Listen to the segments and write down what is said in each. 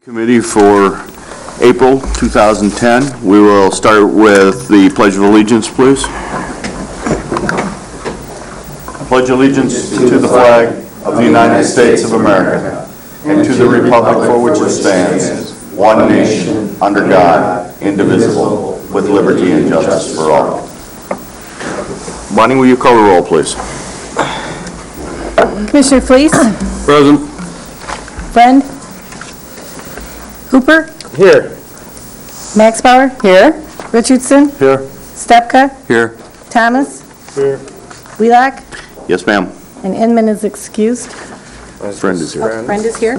Committee for April 2010. We will start with the Pledge of Allegiance, please. Pledge allegiance to the flag of the United States of America and to the republic for which it stands, one nation, under God, indivisible, with liberty and justice for all. Bonnie, will you call the roll, please? Commissioner Fleece? Present. Friend? Hooper? Here. Max Bauer? Here. Richardson? Here. Stepka? Here. Thomas? Here. Wheelock? Yes, ma'am. And Inman is excused. Friend is here. Friend is here.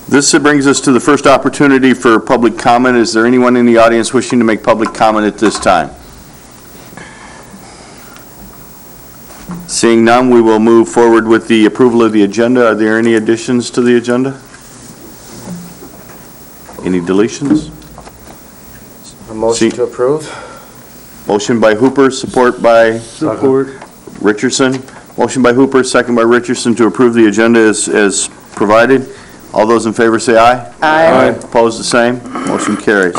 This brings us to the first opportunity for public comment. Is there anyone in the audience wishing to make public comment at this time? Seeing none, we will move forward with the approval of the agenda. Are there any additions to the agenda? Any deletions? A motion to approve? Motion by Hooper, support by Richardson. Motion by Hooper, second by Richardson to approve the agenda as provided. All those in favor say aye. Aye. Opposed, the same. Motion carries.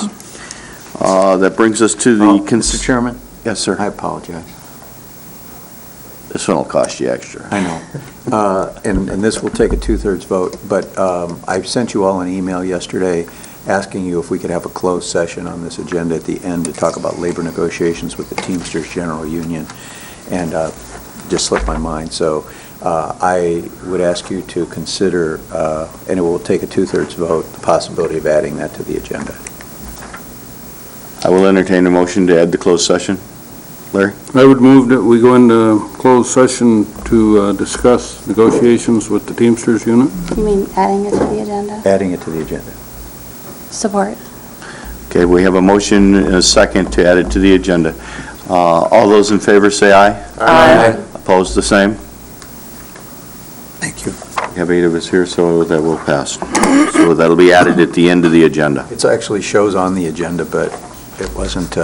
That brings us to the... Mr. Chairman? Yes, sir. I apologize. This one will cost you extra. I know. And this will take a two-thirds vote, but I sent you all an email yesterday asking you if we could have a closed session on this agenda at the end to talk about labor negotiations with the Teamsters General Union, and just slipped my mind. So I would ask you to consider, and it will take a two-thirds vote, the possibility of adding that to the agenda. I will entertain a motion to add the closed session. Larry? I would move that we go into closed session to discuss negotiations with the Teamsters unit. You mean adding it to the agenda? Adding it to the agenda. Support. Okay, we have a motion and a second to add it to the agenda. All those in favor say aye. Aye. Opposed, the same. Thank you. We have 8 of us here, so that will pass. So that'll be added at the end of the agenda. It actually shows on the agenda, but it wasn't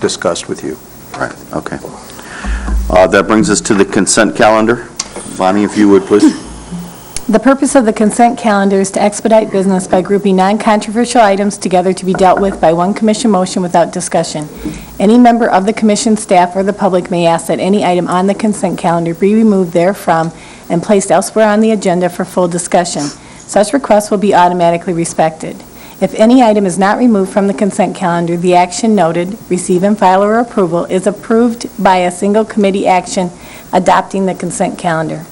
discussed with you. Right, okay. That brings us to the consent calendar. Bonnie, if you would, please. The purpose of the consent calendar is to expedite business by grouping non-controversial items together to be dealt with by one commission motion without discussion. Any member of the commission staff or the public may ask that any item on the consent calendar be removed therefrom and placed elsewhere on the agenda for full discussion. Such requests will be automatically respected. If any item is not removed from the consent calendar, the action noted, receive and file or approval, is approved by a single committee action adopting the consent calendar.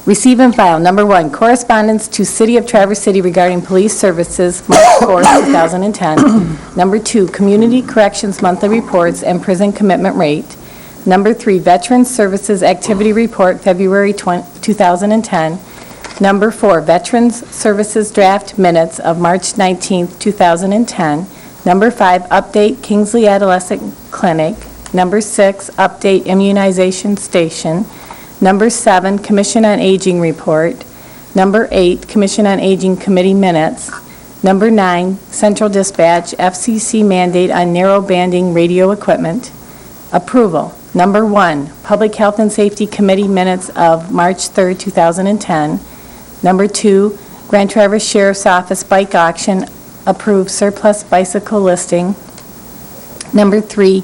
Receive and file. Number 1, correspondence to City of Traverse City regarding police services, March 4, 2010. Number 2, Community Corrections Monthly Reports and Prison Commitment Rate. Number 3, Veterans Services Activity Report, February 2010. Number 4, Veterans Services Draft Minutes of March 19, 2010. Number 5, Update Kingsley Adolescent Clinic. Number 6, Update Immunization Station. Number 7, Commission on Aging Report. Number 8, Commission on Aging Committee Minutes. Number 9, Central Dispatch, FCC mandate on narrow banding radio equipment. Approval. Number 1, Public Health and Safety Committee Minutes of March 3, 2010. Number 2, Grand Traverse Sheriff's Office Bike Auction, approved surplus bicycle listing. Number 3,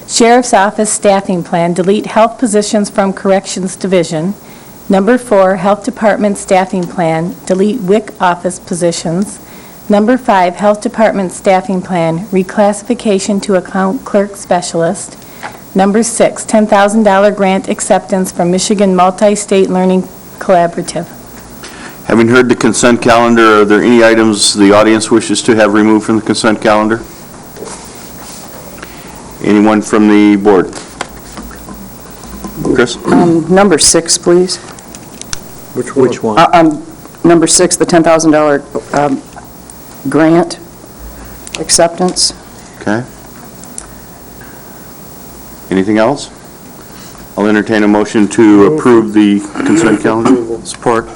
Sheriff's Office Staffing Plan, delete health positions from Corrections Division. Number 4, Health Department Staffing Plan, delete WIC office positions. Number 5, Health Department Staffing Plan, reclassification to Account Clerk Specialist. Number 6, $10,000 grant acceptance from Michigan Multi-State Learning Collaborative. Having heard the consent calendar, are there any items the audience wishes to have removed from the consent calendar? Anyone from the board? Chris? Number 6, please. Which one? Number 6, the $10,000 grant acceptance. Okay. Anything else? I'll entertain a motion to approve the consent calendar. Support.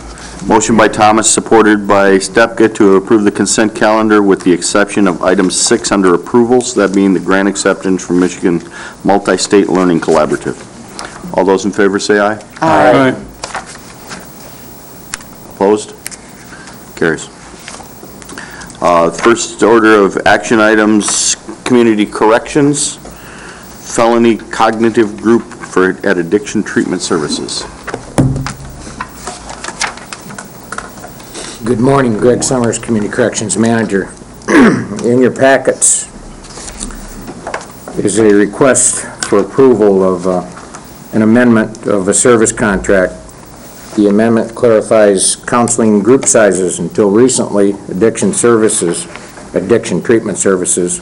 Motion by Thomas, supported by Stepka, to approve the consent calendar with the exception of item 6 under approvals, that being the grant acceptance from Michigan Multi-State Learning Collaborative. All those in favor say aye. Aye. Opposed? Carries. First order of action items, community corrections, felony cognitive group at addiction treatment services. Good morning, Greg Summers, Community Corrections Manager. In your packets is a request for approval of an amendment of a service contract. The amendment clarifies counseling group sizes. Until recently, addiction treatment services,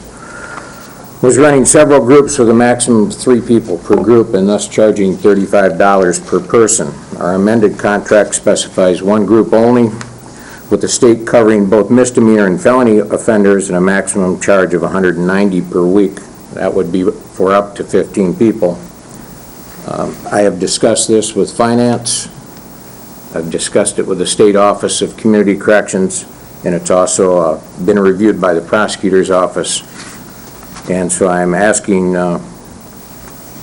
was running several groups with a maximum of 3 people per group and thus charging $35 per person. Our amended contract specifies 1 group only, with the state covering both misdemeanor and felony offenders and a maximum charge of $190 per week. That would be for up to 15 people. I have discussed this with Finance. I've discussed it with the State Office of Community Corrections, and it's also been reviewed by the Prosecutor's Office. And so I'm asking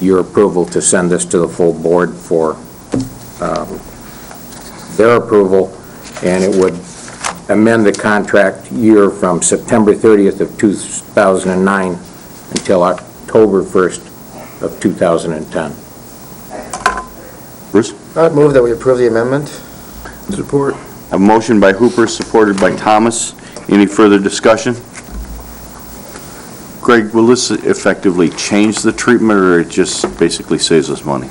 your approval to send this to the full board for their approval, and it would amend the contract year from September 30th of 2009 until October 1st of 2010. Bruce? I'd move that we approve the amendment. Support. A motion by Hooper, supported by Thomas. Any further discussion? Greg, will this effectively change the treatment, or it just basically saves us money?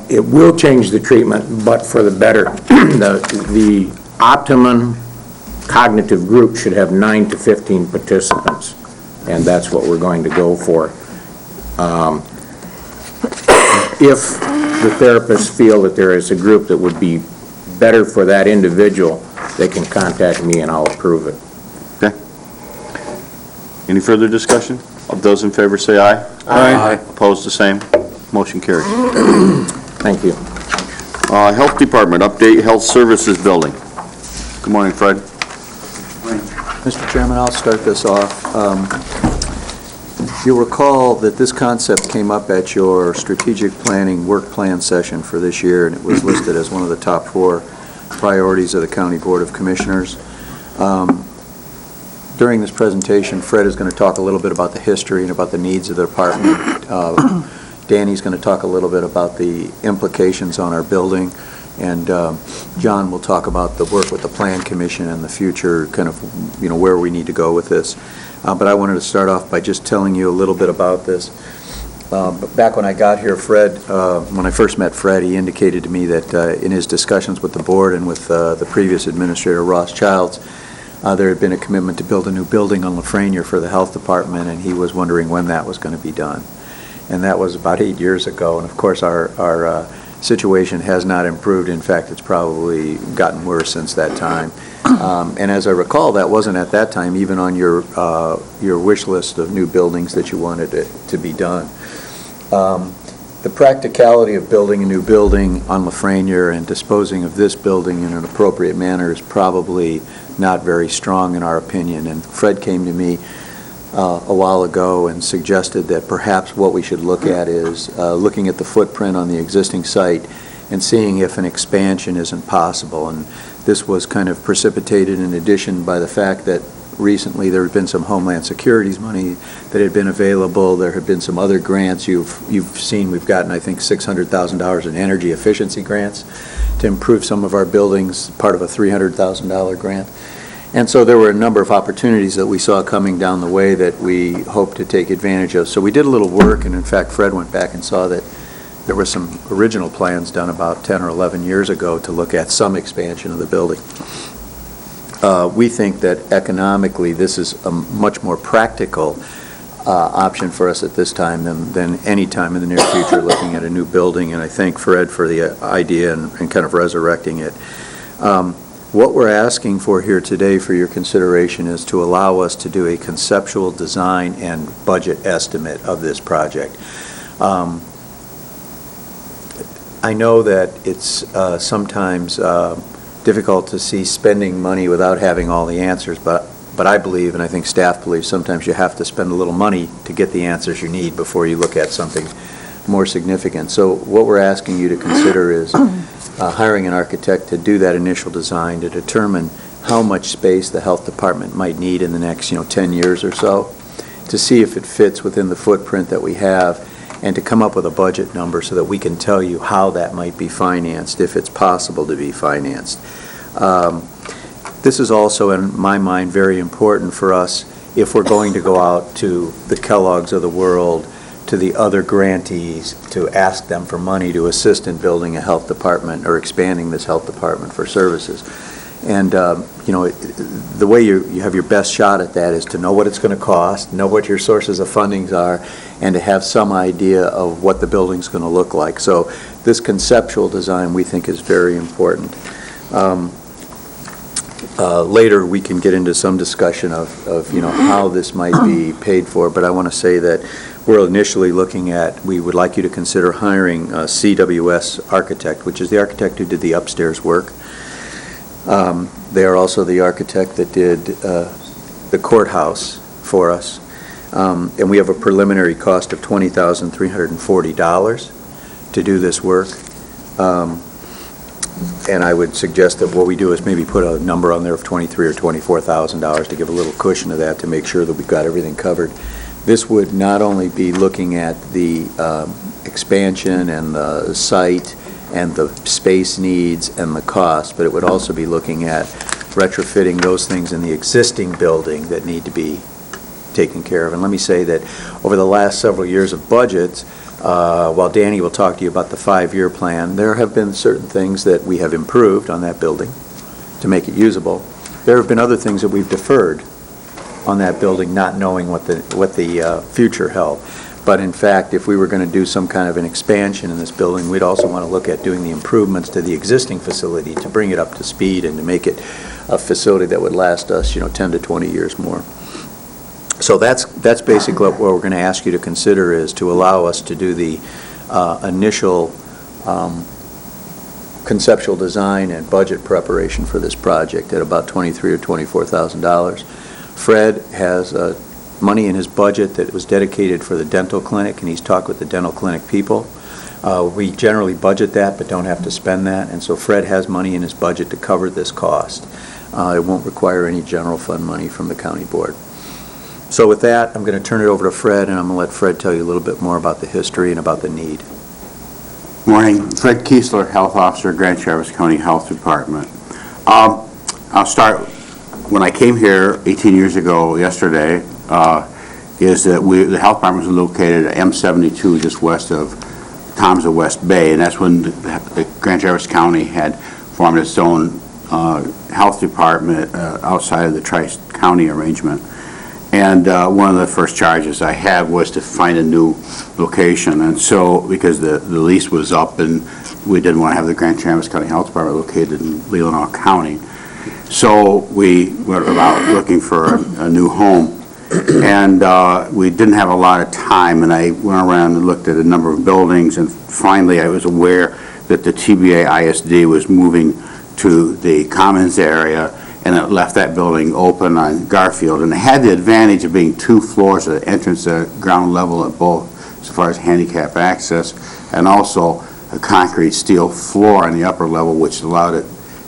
It will change the treatment, but for the better. The optimum cognitive group should have 9 to 15 participants, and that's what we're going to go for. If the therapists feel that there is a group that would be better for that individual, they can contact me and I'll approve it. Okay. Any further discussion? All those in favor say aye. Aye. Opposed, the same. Motion carries. Thank you. Health Department, update health services building. Good morning, Fred. Mr. Chairman, I'll start this off. You'll recall that this concept came up at your strategic planning work plan session for this year, and it was listed as one of the top 4 priorities of the County Board of Commissioners. During this presentation, Fred is going to talk a little bit about the history and about the needs of the department. Danny's going to talk a little bit about the implications on our building, and John will talk about the work with the Plan Commission and the future, kind of, where we need to go with this. But I wanted to start off by just telling you a little bit about this. Back when I got here, when I first met Fred, he indicated to me that in his discussions with the board and with the previous administrator, Ross Childs, there had been a commitment to build a new building on Lafreniere for the health department, and he was wondering when that was going to be done. And that was about 8 years ago, and of course our situation has not improved. In fact, it's probably gotten worse since that time. And as I recall, that wasn't at that time even on your wish list of new buildings that you wanted it to be done. The practicality of building a new building on Lafreniere and disposing of this building in an appropriate manner is probably not very strong in our opinion. And Fred came to me a while ago and suggested that perhaps what we should look at is looking at the footprint on the existing site and seeing if an expansion isn't possible. And this was kind of precipitated in addition by the fact that recently there had been some Homeland Security's money that had been available. There had been some other grants. You've seen we've gotten, I think, $600,000 in energy efficiency grants to improve some of our buildings, part of a $300,000 grant. And so there were a number of opportunities that we saw coming down the way that we hoped to take advantage of. So we did a little work, and in fact, Fred went back and saw that there were some original plans done about 10 or 11 years ago to look at some expansion of the building. We think that economically this is a much more practical option for us at this time than any time in the near future looking at a new building, and I thank Fred for the idea and kind of resurrecting it. What we're asking for here today for your consideration is to allow us to do a conceptual design and budget estimate of this project. I know that it's sometimes difficult to see spending money without having all the answers, but I believe, and I think staff believes, sometimes you have to spend a little money to get the answers you need before you look at something more significant. So what we're asking you to consider is hiring an architect to do that initial design to determine how much space the health department might need in the next, 10 years or so, to see if it fits within the footprint that we have, and to come up with a budget number so that we can tell you how that might be financed, if it's possible to be financed. This is also, in my mind, very important for us if we're going to go out to the Kellogg's of the world, to the other grantees, to ask them for money to assist in building a health department or expanding this health department for services. And, the way you have your best shot at that is to know what it's going to cost, know what your sources of fundings are, and to have some idea of what the building's going to look like. So this conceptual design, we think, is very important. Later, we can get into some discussion of how this might be paid for, but I want to say that we're initially looking at, we would like you to consider hiring a CWS architect, which is the architect who did the upstairs work. They are also the architect that did the courthouse for us. And we have a preliminary cost of $20,340 to do this work. And I would suggest that what we do is maybe put a number on there of $23,000 or $24,000 to give a little cushion of that to make sure that we've got everything covered. This would not only be looking at the expansion and the site and the space needs and the cost, but it would also be looking at retrofitting those things in the existing building that need to be taken care of. And let me say that over the last several years of budgets, while Danny will talk to you about the 5-year plan, there have been certain things that we have improved on that building to make it usable. There have been other things that we've deferred on that building, not knowing what the future held. But in fact, if we were going to do some kind of an expansion in this building, we'd also want to look at doing the improvements to the existing facility to bring it up to speed and to make it a facility that would last us, 10 to 20 years more. So that's basically what we're going to ask you to consider, is to allow us to do the initial conceptual design and budget preparation for this project at about $23,000 or $24,000. Fred has money in his budget that was dedicated for the dental clinic, and he's talked with the dental clinic people. We generally budget that but don't have to spend that, and so Fred has money in his budget to cover this cost. It won't require any general fund money from the county board. So with that, I'm going to turn it over to Fred, and I'm going to let Fred tell you a little bit more about the history and about the need. Morning. Fred Kiesler, Health Officer, Grand Traverse County Health Department. I'll start, when I came here 18 years ago yesterday, is that the health department was located at M72 just west of Toms of West Bay, and that's when the Grand Traverse County had formed its own health department outside of the Tri-County arrangement. And one of the first charges I had was to find a new location, and so because the lease was up and we didn't want to have the Grand Traverse County Health Department located in Leelanau County, so we went about looking for a new home. And we didn't have a lot of time, and I went around and looked at a number of buildings, and finally I was aware that the TBA ISD was moving to the Commons area, and it left that building open on Garfield. And it had the advantage of being 2 floors at the entrance at ground level at both, as far as handicap access, and also a concrete steel floor on the upper level, which allowed it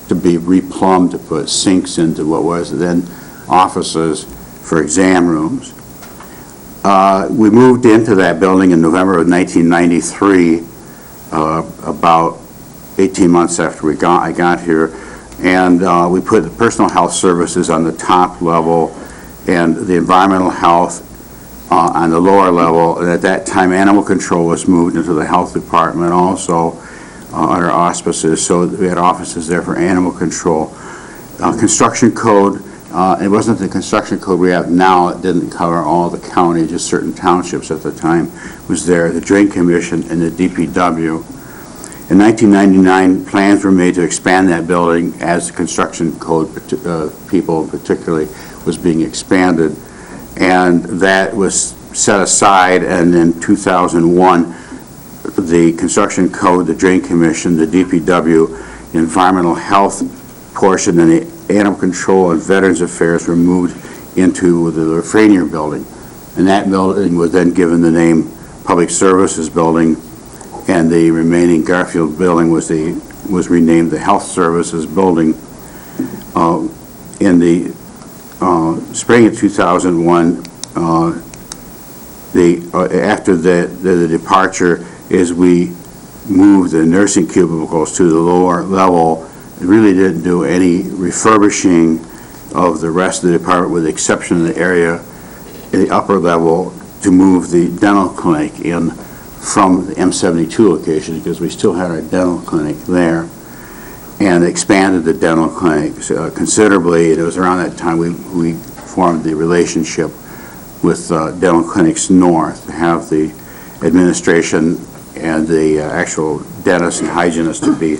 to be replumbed to put sinks into what was then offices for exam rooms. We moved into that building in November of 1993, about 18 months after I got here, and we put the personal health services on the top level and the environmental health on the lower level. And at that time, animal control was moved into the health department also under auspices, so we had offices there for animal control. Construction code, it wasn't the construction code we have now. It didn't cover all the county, just certain townships at the time was there. The Drain Commission and the DPW. In 1999, plans were made to expand that building as the construction code people particularly was being expanded, and that was set aside. And in 2001, the construction code, the Drain Commission, the DPW, the environmental health portion, and the animal control and veterans affairs were moved into the Lafreniere building, and that building was then given the name Public Services Building, and the remaining Garfield building was renamed the Health Services Building. In the spring of 2001, after the departure, is we moved the nursing cubicles to the lower level. It really didn't do any refurbishing of the rest of the department, with the exception of the area in the upper level to move the dental clinic in from the M72 location, because we still had our dental clinic there, and expanded the dental clinic considerably. And it was around that time we formed the relationship with Dental Clinics North to have the administration and the actual dentist and hygienist to be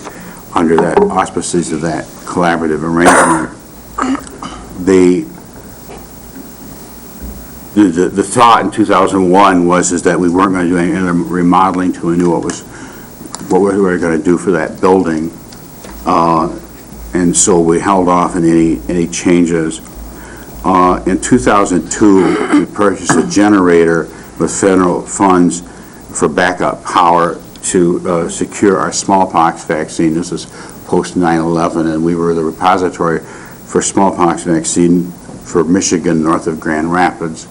under that auspices of that collaborative arrangement. The thought in 2001 was that we weren't going to do any remodeling till we knew what we were going to do for that building, and so we held off on any changes. In 2002, we purchased a generator with federal funds for backup power to secure our smallpox vaccine. This is post 9/11, and we were the repository for smallpox vaccine for Michigan north of Grand Rapids.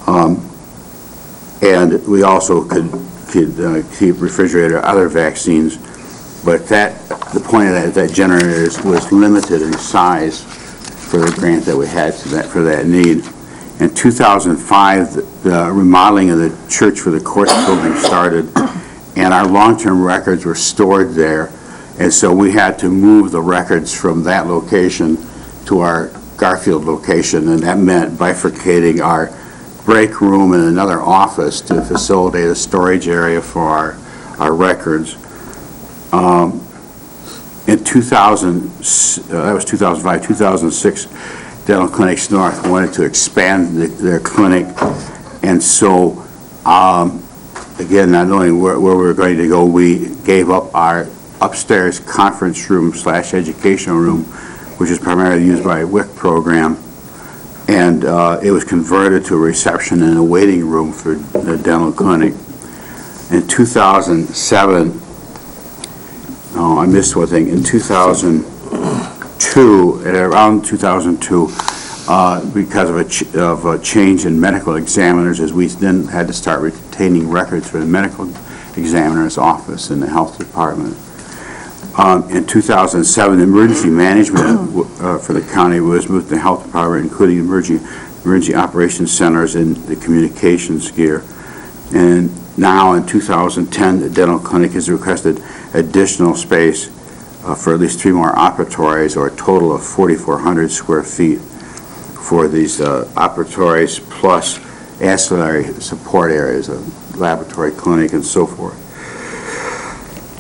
And we also could keep refrigerated other vaccines, but the point of that generator was limited in size for the grant that we had for that need. In 2005, the remodeling of the church for the course building started, and our long-term records were stored there, and so we had to move the records from that location to our Garfield location, and that meant bifurcating our break room and another office to facilitate a storage area for our records. In 2005, 2006, Dental Clinics North wanted to expand their clinic, and so, again, not knowing where we were going to go, we gave up our upstairs conference room / educational room, which is primarily used by a WIC program, and it was converted to a reception and a waiting room for the dental clinic. In 2007, I missed one thing. In 2002, at around 2002, because of a change in medical examiners, as we then had to start retaining records for the medical examiner's office in the health department. In 2007, emergency management for the county was moved to the health department, including emergency operations centers and the communications gear. And now in 2010, the dental clinic has requested additional space for at least 3 more operatories, or a total of 4,400 square feet for these operatories, plus ancillary support areas, a laboratory clinic and so forth.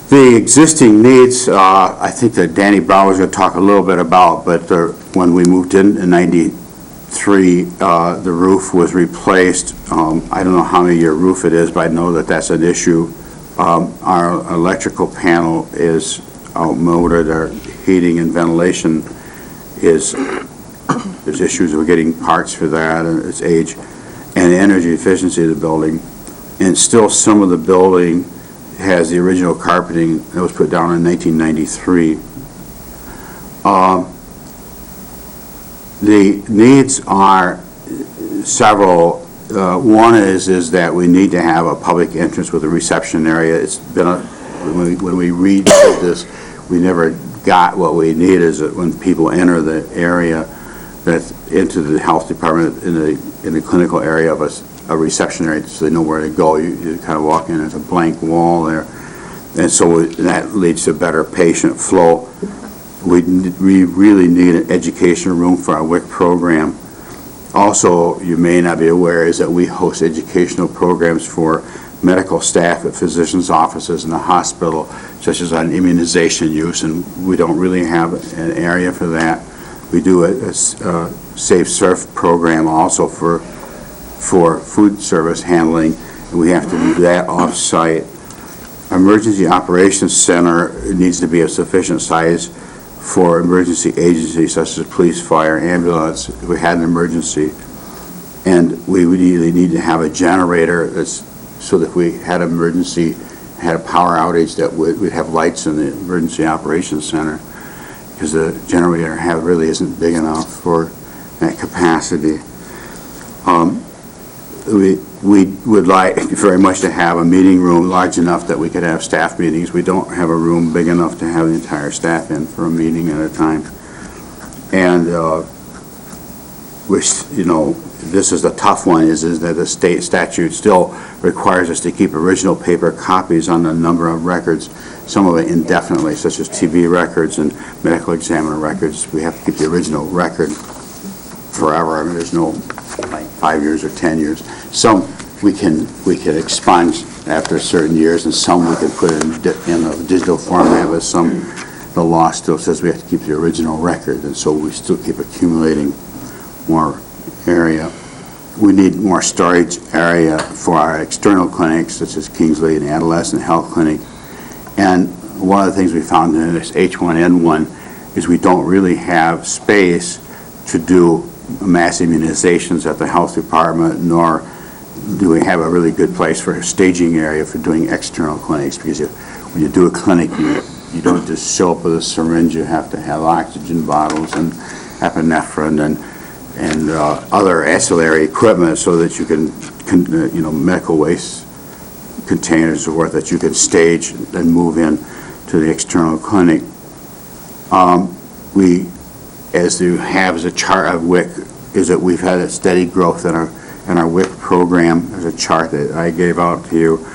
The existing needs, I think that Danny Brown was going to talk a little bit about, but when we moved in 93, the roof was replaced. I don't know how many year roof it is, but I know that that's an issue. Our electrical panel is outmoded. Our heating and ventilation there's issues with getting parts for that, and its age, and the energy efficiency of the building. And still, some of the building has the original carpeting that was put down in 1993. The needs are several. One is that we need to have a public entrance with a reception area. It's been when we read this, we never got what we need, is that when people enter the area that's into the health department in the clinical area of a reception area, so they know where to go. You kind of walk in, there's a blank wall there, and so that leads to better patient flow. We really need an education room for our WIC program. Also, you may not be aware, is that we host educational programs for medical staff at physicians' offices in the hospital, such as on immunization use, and we don't really have an area for that. We do a Safe Surf program also for food service handling, and we have to do that off-site. Emergency Operations Center needs to be of sufficient size for emergency agencies such as police, fire, ambulance, if we had an emergency. And we would really need to have a generator so that if we had an emergency, had a power outage, that we'd have lights in the Emergency Operations Center. because the generator really isn't big enough for that capacity. We would like very much to have a meeting room large enough that we could have staff meetings. We don't have a room big enough to have the entire staff in for a meeting at a time. And which, you know, this is the tough one, is that the state statute still requires us to keep original paper copies on a number of records, some of it indefinitely, such as TB records and medical examiner records. We have to keep the original record forever. I mean, there's no like 5 years or 10 years. Some we can expunge after certain years, and some we can put in a digital format, but some, the law still says we have to keep the original record, and so we still keep accumulating more area. We need more storage area for our external clinics, such as Kingsley and Adolescent Health Clinic. And one of the things we found in this H1N1 is we don't really have space to do mass immunizations at the health department, nor do we have a really good place for a staging area for doing external clinics, because when you do a clinic, you don't just show up with a syringe. You have to have oxygen bottles and epinephrine and other ancillary equipment so that you can, you know, medical waste containers or that you can stage and move in to the external clinic. We, as you have as a chart of WIC, is that we've had a steady growth in our WIC program. There's a chart that I gave out to you,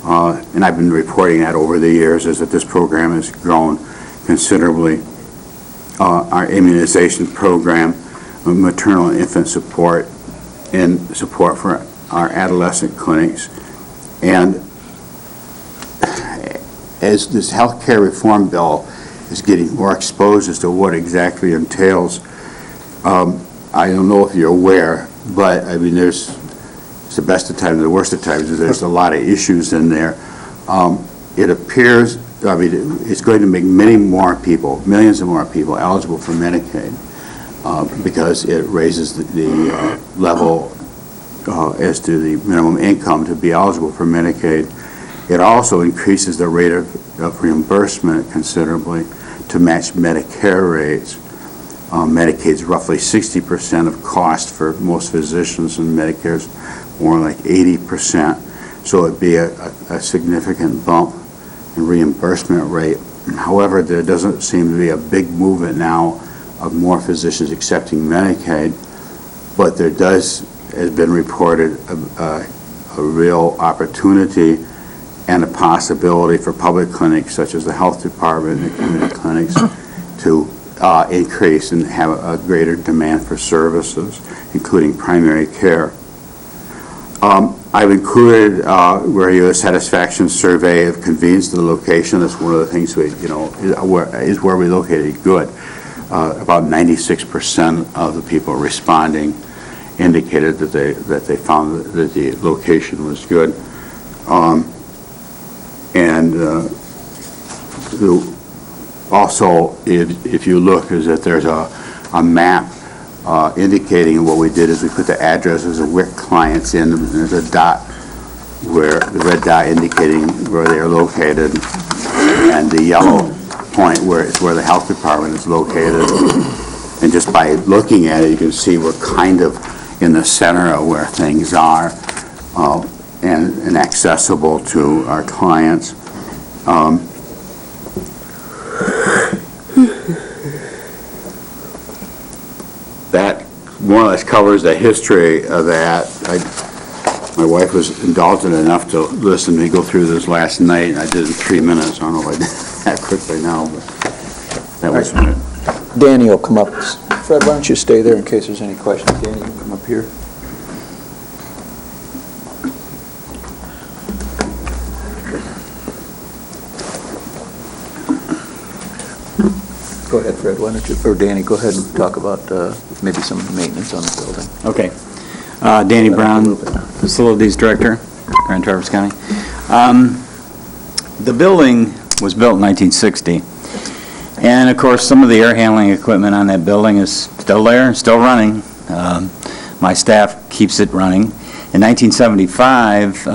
and I've been reporting that over the years, is that this program has grown considerably. Our immunization program, maternal and infant support, and support for our adolescent clinics. And as this health care reform bill is getting more exposed as to what exactly entails, I don't know if you're aware, but I mean, it's the best of times, the worst of times. There's a lot of issues in there. It appears, I mean, it's going to make many more people, millions of more people eligible for Medicaid, because it raises the level as to the minimum income to be eligible for Medicaid. It also increases the rate of reimbursement considerably to match Medicare rates. Medicaid's roughly 60% of cost for most physicians, and Medicare's more like 80%. So it'd be a significant bump in reimbursement rate. However, there doesn't seem to be a big movement now of more physicians accepting Medicaid, but there has been reported a real opportunity and a possibility for public clinics, such as the health department and the community clinics, to increase and have a greater demand for services, including primary care. I've included where your satisfaction survey of convenience to the location. That's one of the things we, you know, is where we located good. About 96% of the people responding indicated that they found that the location was good. Also, if you look, is that there's a map indicating what we did is we put the addresses of WIC clients in, and there's a dot, where the red dot indicating where they are located, and the yellow point where it's where the health department is located. And just by looking at it, you can see we're kind of in the center of where things are, and accessible to our clients. That more or less covers the history of that. My wife was indulgent enough to listen to me go through this last night. I did it in 3 minutes. I don't know if I did that quickly now, but that was it. Danny will come up. Fred, why don't you stay there in case there's any questions? Danny, you can come up here. Go ahead, Fred, why don't you, or Danny, go ahead and talk about maybe some maintenance on the building. Okay. Danny Brown, Facilities Director, Grand Traverse County. The building was built in 1960, and of course some of the air handling equipment on that building is still there, still running. My staff keeps it running. In 1975,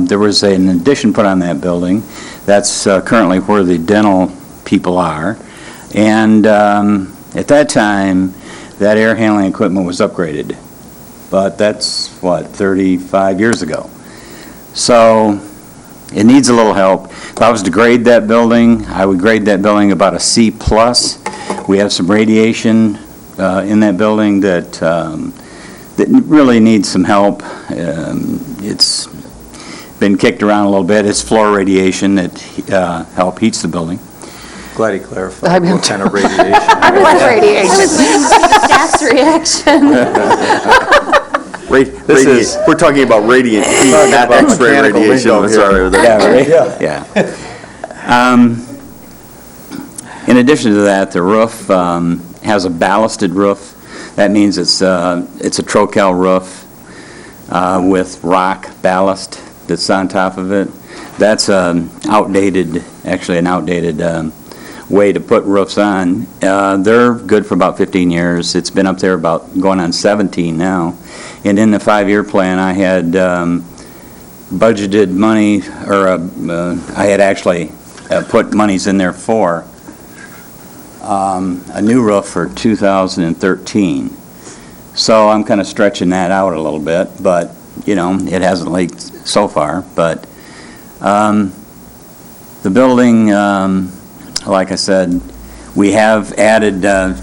there was an addition put on that building. That's currently where the dental people are. And at that time, that air handling equipment was upgraded. But that's, 35 years ago. So it needs a little help. If I was to grade that building, I would grade that building about a C+. We have some radiation in that building that really needs some help. It's been kicked around a little bit. It's floor radiation that heats the building. Glad he clarified what kind of radiation. What radiation? I was waiting for the staff's reaction. We're talking about radiant heat, not X-ray mechanical radiation. lingo Sorry. Yeah. In addition to that, the roof has a ballasted roof. That means it's a Trocal roof with rock ballast that's on top of it. That's an outdated way to put roofs on. They're good for about 15 years. It's been up there about going on 17 now. And in the 5-year plan, I had budgeted money, or I had actually put monies in there for a new roof for 2013. So I'm kind of stretching that out a little bit, but, it hasn't leaked so far. But the building, like I said, we have added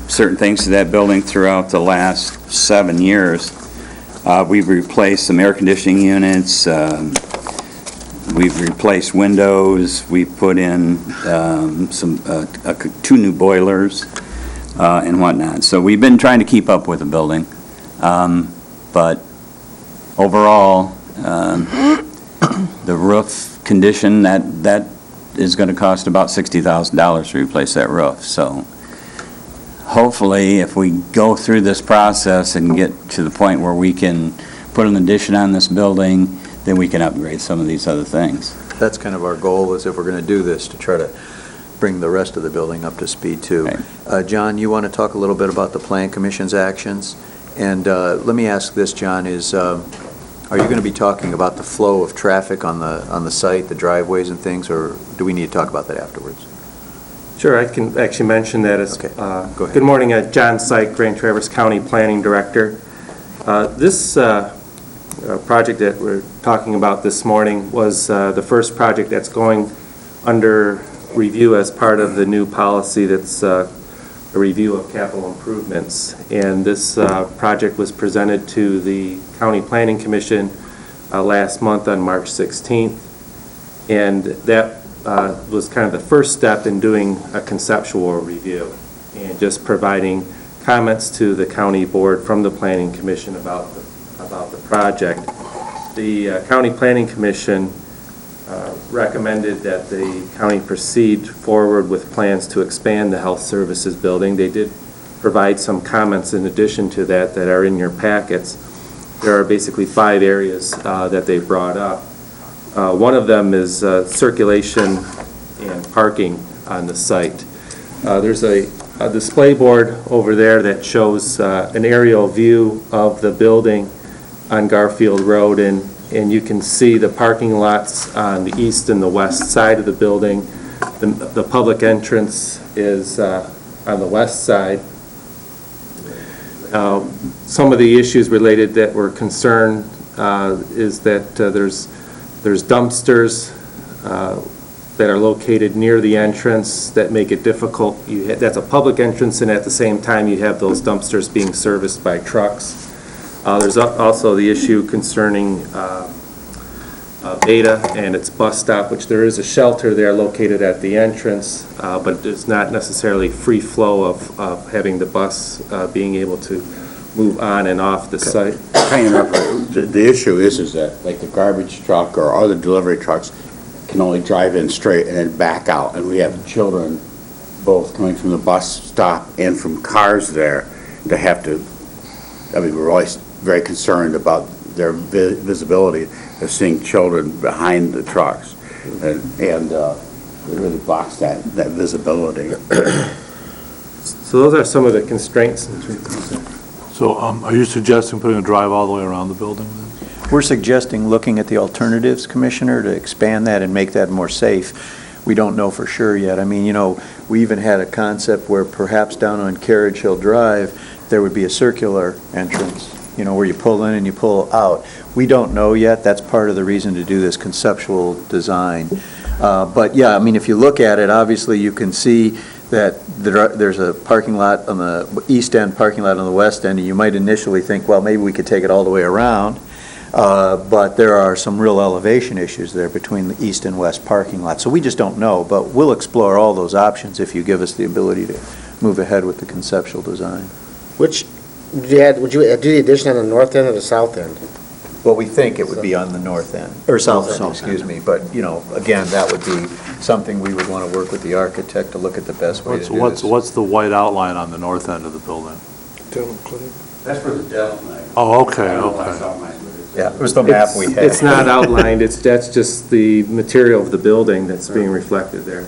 certain things to that building throughout the last 7 years. We've replaced some air conditioning units, we've replaced windows, we've put in 2 new boilers and whatnot. So we've been trying to keep up with the building. But overall, the roof condition, that is going to cost about $60,000 to replace that roof. So hopefully, if we go through this process and get to the point where we can put an addition on this building, then we can upgrade some of these other things. That's kind of our goal, is if we're going to do this, to try to bring the rest of the building up to speed too. Right. John, you want to talk a little bit about the Plan Commission's actions? And let me ask this, John, are you going to be talking about the flow of traffic on the site, the driveways and things, or do we need to talk about that afterwards? Sure, I can actually mention that. Okay, go ahead. Good morning, John Syke, Grand Traverse County Planning Director. This project that we're talking about this morning was the first project that's going under review as part of the new policy that's a review of capital improvements. And this project was presented to the County Planning Commission last month on March 16th. And that was kind of the first step in doing a conceptual review and just providing comments to the county board from the Planning Commission about the project. The County Planning Commission recommended that the county proceed forward with plans to expand the health services building. They did provide some comments in addition to that are in your packets. There are basically 5 areas that they brought up. One of them is circulation and parking on the site. There's a display board over there that shows an aerial view of the building on Garfield Road, and you can see the parking lots on the east and the west side of the building. The public entrance is on the west side. Some of the issues related that were concerned is that there's dumpsters that are located near the entrance that make it difficult. That's a public entrance, and at the same time you have those dumpsters being serviced by trucks. There's also the issue concerning Beta and its bus stop, which there is a shelter there located at the entrance, but it's not necessarily free flow of having the bus being able to move on and off the site. The issue is that, like, the garbage truck or other delivery trucks can only drive in straight and then back out, and we have children both coming from the bus stop and from cars there to have to, we're always very concerned about their visibility of seeing children behind the trucks, and it really blocks that visibility. So those are some of the constraints. So are you suggesting putting a drive all the way around the building then? We're suggesting looking at the alternatives, Commissioner, to expand that and make that more safe. we don't know for sure yet. I mean, we even had a concept where perhaps down on Carriage Hill Drive, there would be a circular entrance, where you pull in and you pull out. We don't know yet. That's part of the reason to do this conceptual design. But yeah, I mean, if you look at it, obviously you can see that there's a parking lot on the east end, parking lot on the west end, and you might initially think, well, maybe we could take it all the way around. But there are some real elevation issues there between the east and west parking lots. So we just don't know, but we'll explore all those options if you give us the ability to move ahead with the conceptual design. Would you do the addition on the north end or the south end? Well, we think it would be on the north end, or south end, excuse me, but, again, that would be something we would want to work with the architect to look at the best way to do this. What's the white outline on the north end of the building? That's for the dental clinic. Oh, okay. Yeah, it was the map we had. It's not outlined, that's just the material of the building that's being reflected there.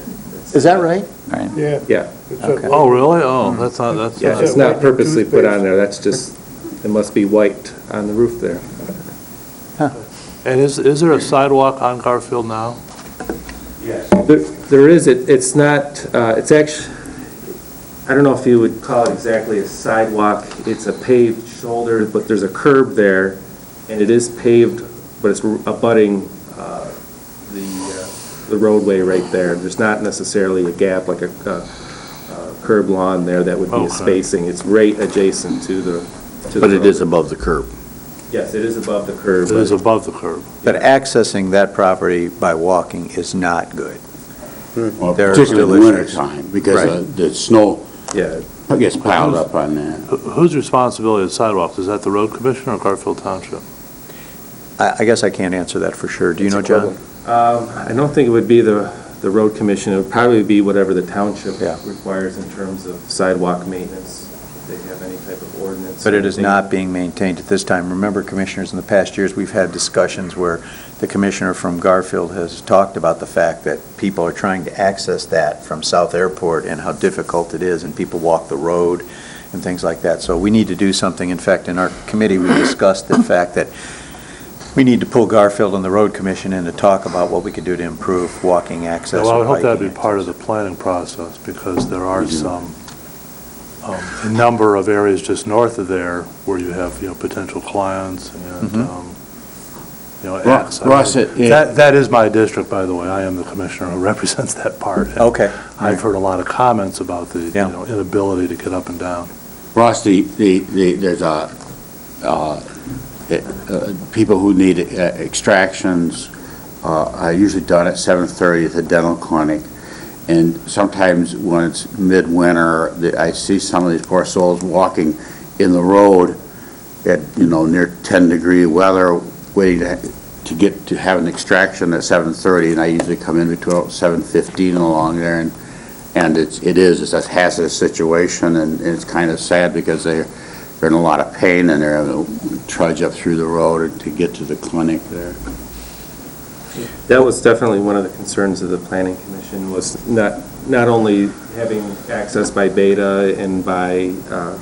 Is that right? Right. Yeah. Okay. Oh, really? Oh, that's. Yeah, it's not purposely put on there, that's just, it must be white on the roof there. And is there a sidewalk on Garfield now? Yes. There is, it's not, it's actually, I don't know if you would call it exactly a sidewalk, it's a paved shoulder, but there's a curb there, and it is paved, but it's abutting the roadway right there. There's not necessarily a gap like a curb lawn there that would be a spacing. It's right adjacent to the But it is road. above the curb. Yes, it is above the curb. It is above the curb. But accessing that property by walking is not good. Well, There are particularly in still the issues. wintertime, because Right. the snow Yeah, gets piled up on that. Whose responsibility is sidewalks? Is that the road commissioner or Garfield Township? I guess I can't answer that for sure. Do you know, John? I don't think it would be the road commission, it would probably be whatever the township Yeah. requires in terms of sidewalk maintenance, if they have any type of ordinance. But or it is anything. not being maintained at this time. Remember, commissioners, in the past years, we've had discussions where the commissioner from Garfield has talked about the fact that people are trying to access that from South Airport and how difficult it is, and people walk the road and things like that. So we need to do something. In fact, in our committee, we discussed the fact that we need to pull Garfield and the road commission in to talk about what we could do to improve walking access. Well, I would and hope that'd be biking part of the planning process, because there are some, a number of areas just north of there where you have, potential clients and, access. Ross, That is my district, by the way. I am the commissioner who represents that part. and Okay. I've heard a lot of comments about the, Yeah. inability to get up and down. Ross, there's people who need extractions are usually done at 7:30 at the dental clinic. And sometimes when it's midwinter, I see some of these poor souls walking in the road at, near 10-degree weather, waiting to get to have an extraction at 7:30, and I usually come in between 7:15 along there, and it's a hazardous situation, and it's kind of sad because they're in a lot of pain, and they're having to trudge up through the road to get to the clinic there. That was definitely one of the concerns of the planning commission, was not only having access by Beta and by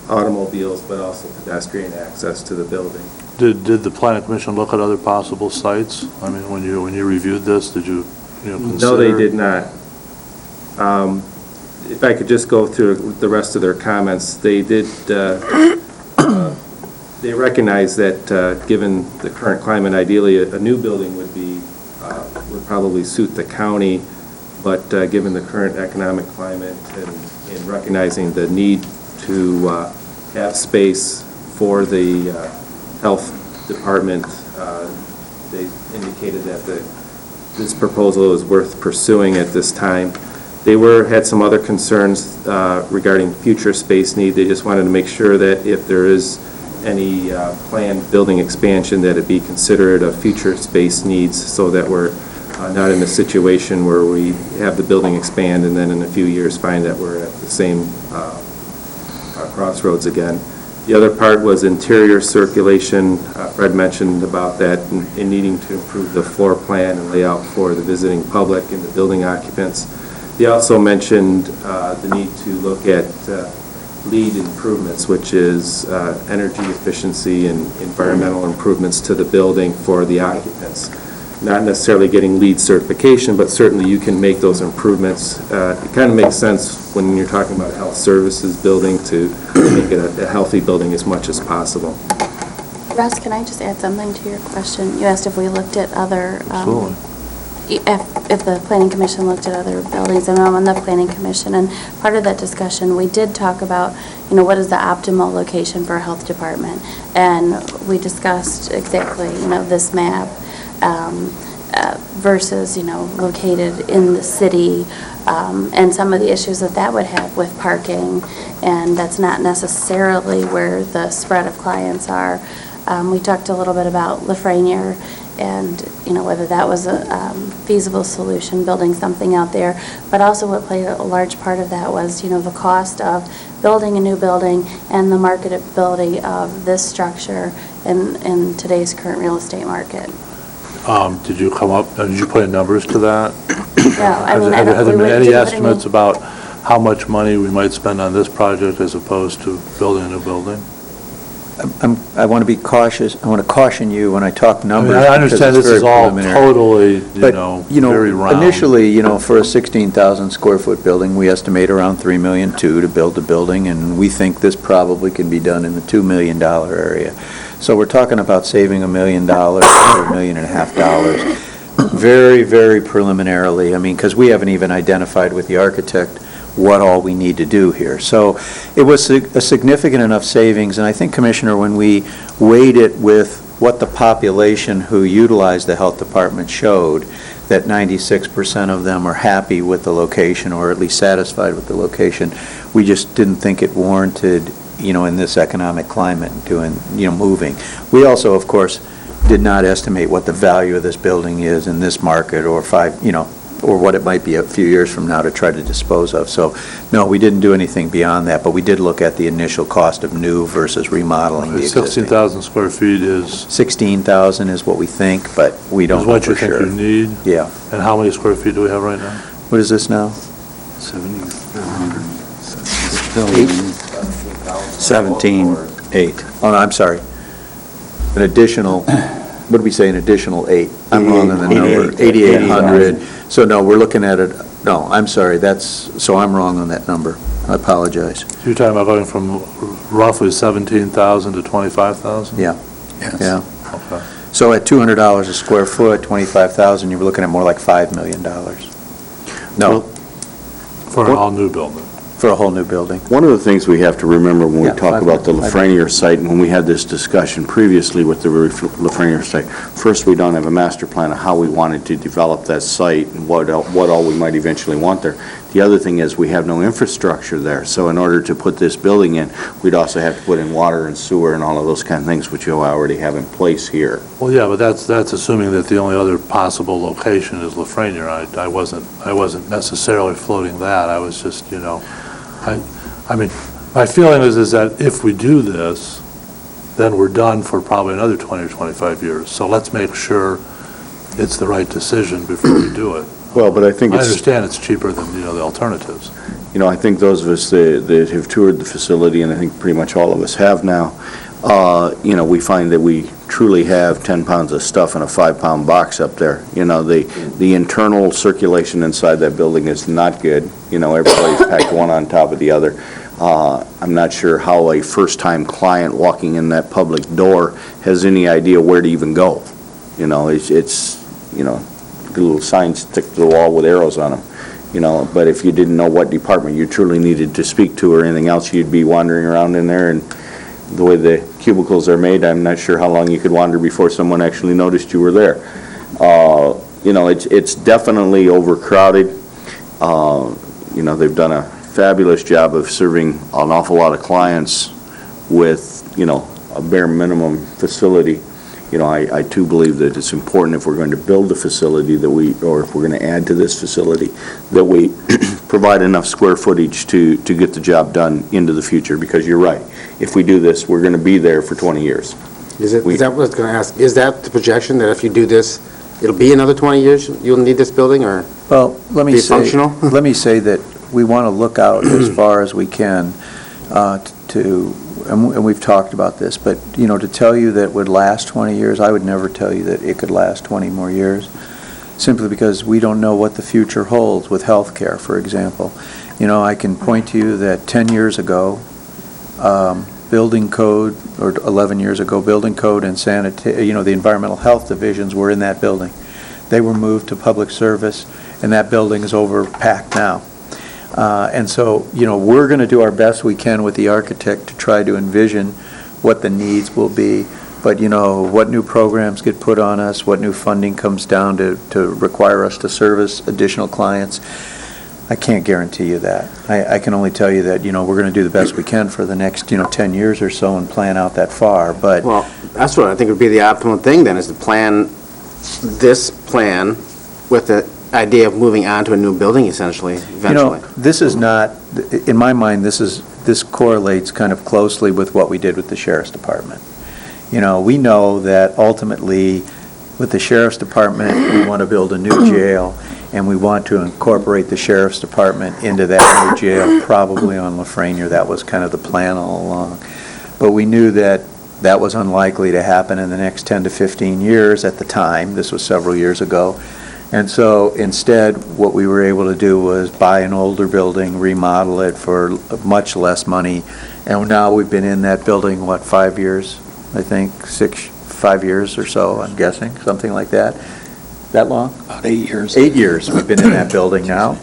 automobiles, but also pedestrian access to the building. Did the planning commission look at other possible sites? I mean, when you reviewed this, did you, consider? No, they did not. If I could just go through the rest of their comments, they did, they recognize that given the current climate, ideally a new building would probably suit the county, but given the current economic climate and recognizing the need to have space for the health department, they indicated that this proposal is worth pursuing at this time. They had some other concerns regarding future space need. They just wanted to make sure that if there is any planned building expansion, that it be considered a future space needs, so that we're not in a situation where we have the building expand and then in a few years find that we're at the same crossroads again. The other part was interior circulation. Fred mentioned about that in needing to improve the floor plan and layout for the visiting public and the building occupants. They also mentioned the need to look at LEED improvements, which is energy efficiency and environmental improvements to the building for the occupants. not necessarily getting LEED certification, but certainly you can make those improvements. It kind of makes sense when you're talking about a health services building to make it a healthy building as much as possible. Russ, can I just add something to your question? You asked if we looked at other, Absolutely. if the planning commission looked at other buildings, and I'm on the planning commission, and part of that discussion, we did talk about, what is the optimal location for a health department? And we discussed exactly, this map versus, located in the city, and some of the issues that would have with parking, and that's not necessarily where the spread of clients are. We talked a little bit about Lafreniere and, whether that was a feasible solution, building something out there. But also what played a large part of that was, the cost of building a new building and the marketability of this structure in today's current real estate market. Did you put in numbers to that? No, I mean, Have there been any what estimates about how much money we might spend on this project as opposed to building a new building? I want to be cautious, I want to caution you when I talk numbers. I understand because this it's is all very totally, But, very round. initially, for a 16,000 square foot building, we estimate around $3.2 million to build the building, and we think this probably can be done in the $2 million area. So we're talking about saving $1 million, or $1.5 million. Very, very preliminarily, because we haven't even identified with the architect what all we need to do here. So it was a significant enough savings, and I think, Commissioner, when we weighed it with what the population who utilized the health department showed, that 96% of them are happy with the location, or at least satisfied with the location, we just didn't think it warranted, in this economic climate, moving. We also, of course, did not estimate what the value of this building is in this market, or or what it might be a few years from now to try to dispose of. So, no, we didn't do anything beyond that, but we did look at the initial cost of new versus remodeling the existing. 16,000 square feet is 16,000 is what we think, but we don't know what you for think sure. you need? Yeah. And how many square feet do we have right now? What is this now? 17,800. Oh, no, I'm sorry. An additional, what did we say, an additional 8? I'm wrong on the number. 8,800. So no, we're looking at it, no, I'm sorry, so I'm wrong on that number. I apologize. You're talking about going from roughly 17,000 to 25,000? Yeah. Yes. Yeah. Okay. So at $200 a square foot, 25,000, you were looking at more like $5 million. No, For an all-new building? for a whole new building. One of the things we have to remember when we Yeah, talk about the 500. Lafreniere site, and when we had this discussion previously with the Lafreniere site, first, we don't have a master plan of how we wanted to develop that site and what all we might eventually want there. The other thing is, we have no infrastructure there, so in order to put this building in, we'd also have to put in water and sewer and all of those kind of things, which you already have in place here. Well, yeah, but that's assuming that the only other possible location is Lafreniere. I wasn't necessarily floating that. I was just, I mean, my feeling is that if we do this, then we're done for probably another 20 or 25 years. So let's make sure it's the right decision before we do it. Well, but I think I it's... understand it's cheaper than, the alternatives. I think those of us that have toured the facility, and I think pretty much all of us have now, we find that we truly have 10 pounds of stuff in a 5-pound box up there. The internal circulation inside that building is not good. Everybody's packed one on top of the other. I'm not sure how a first-time client walking in that public door has any idea where to even go. It's little signs stick to the wall with arrows on them. But if you didn't know what department you truly needed to speak to or anything else, you'd be wandering around in there, and the way the cubicles are made, I'm not sure how long you could wander before someone actually noticed you were there. It's definitely overcrowded. They've done a fabulous job of serving an awful lot of clients with, a bare minimum facility. I too believe that it's important, if we're going to build a facility or if we're going to add to this facility, that we provide enough square footage to get the job done into the future, because you're right. If we do this, we're going to be there for 20 years. Is that what I was going to ask? Is that the projection, that if you do this, it'll be another 20 years you'll need this building, or Well, let me be say, functional? let me say that we want to look out as far as we can to and we've talked about this, but, to tell you that it would last 20 years, I would never tell you that it could last 20 more years, simply because we don't know what the future holds with healthcare, for example. I can point to you that 10 years ago, building code, or 11 years ago, building code and the environmental health divisions were in that building. They were moved to public service, and that building is overpacked now. And so, we're going to do our best we can with the architect to try to envision what the needs will be. But, what new programs get put on us, what new funding comes down to require us to service additional clients, I can't guarantee you that. I can only tell you that, we're going to do the best we can for the next, 10 years or so and plan out that far, but... Well, that's what I think would be the optimal thing then, is to plan this plan with the idea of moving on to a new building essentially, eventually. This is not, in my mind, this correlates kind of closely with what we did with the Sheriff's Department. We know that ultimately, with the Sheriff's Department, we want to build a new jail, and we want to incorporate the Sheriff's Department into that new jail, probably on Lafreniere. That was kind of the plan all along. But we knew that that was unlikely to happen in the next 10 to 15 years at the time. This was several years ago. And so instead, what we were able to do was buy an older building, remodel it for much less money. And now we've been in that building, 5 years, I think, 5 years or so, I'm guessing, something like that. That long? About 8 years. 8 years we've been in that building now.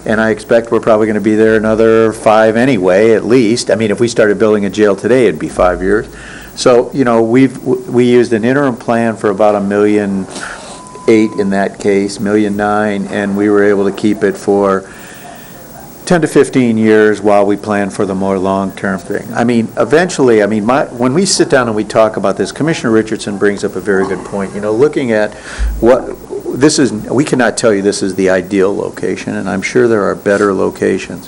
And I expect we're probably going to be there another 5 anyway, at least. I mean, if we started building a jail today, it'd be 5 years. So, we used an interim plan for about $1.8 million in that case, $1.9 million, and we were able to keep it for 10 to 15 years while we plan for the more long-term thing. I mean, eventually, when we sit down and we talk about this, Commissioner Richardson brings up a very good point. Looking at what this is, we cannot tell you this is the ideal location, and I'm sure there are better locations.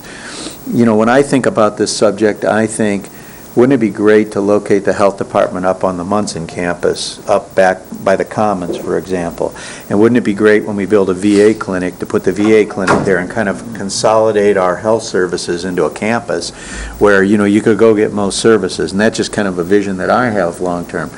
When I think about this subject, I think, wouldn't it be great to locate the health department up on the Munson campus, up back by the Commons, for example? And wouldn't it be great when we build a VA clinic to put the VA clinic there and kind of consolidate our health services into a campus where, you could go get most services? And that's just kind of a vision that I have long-term.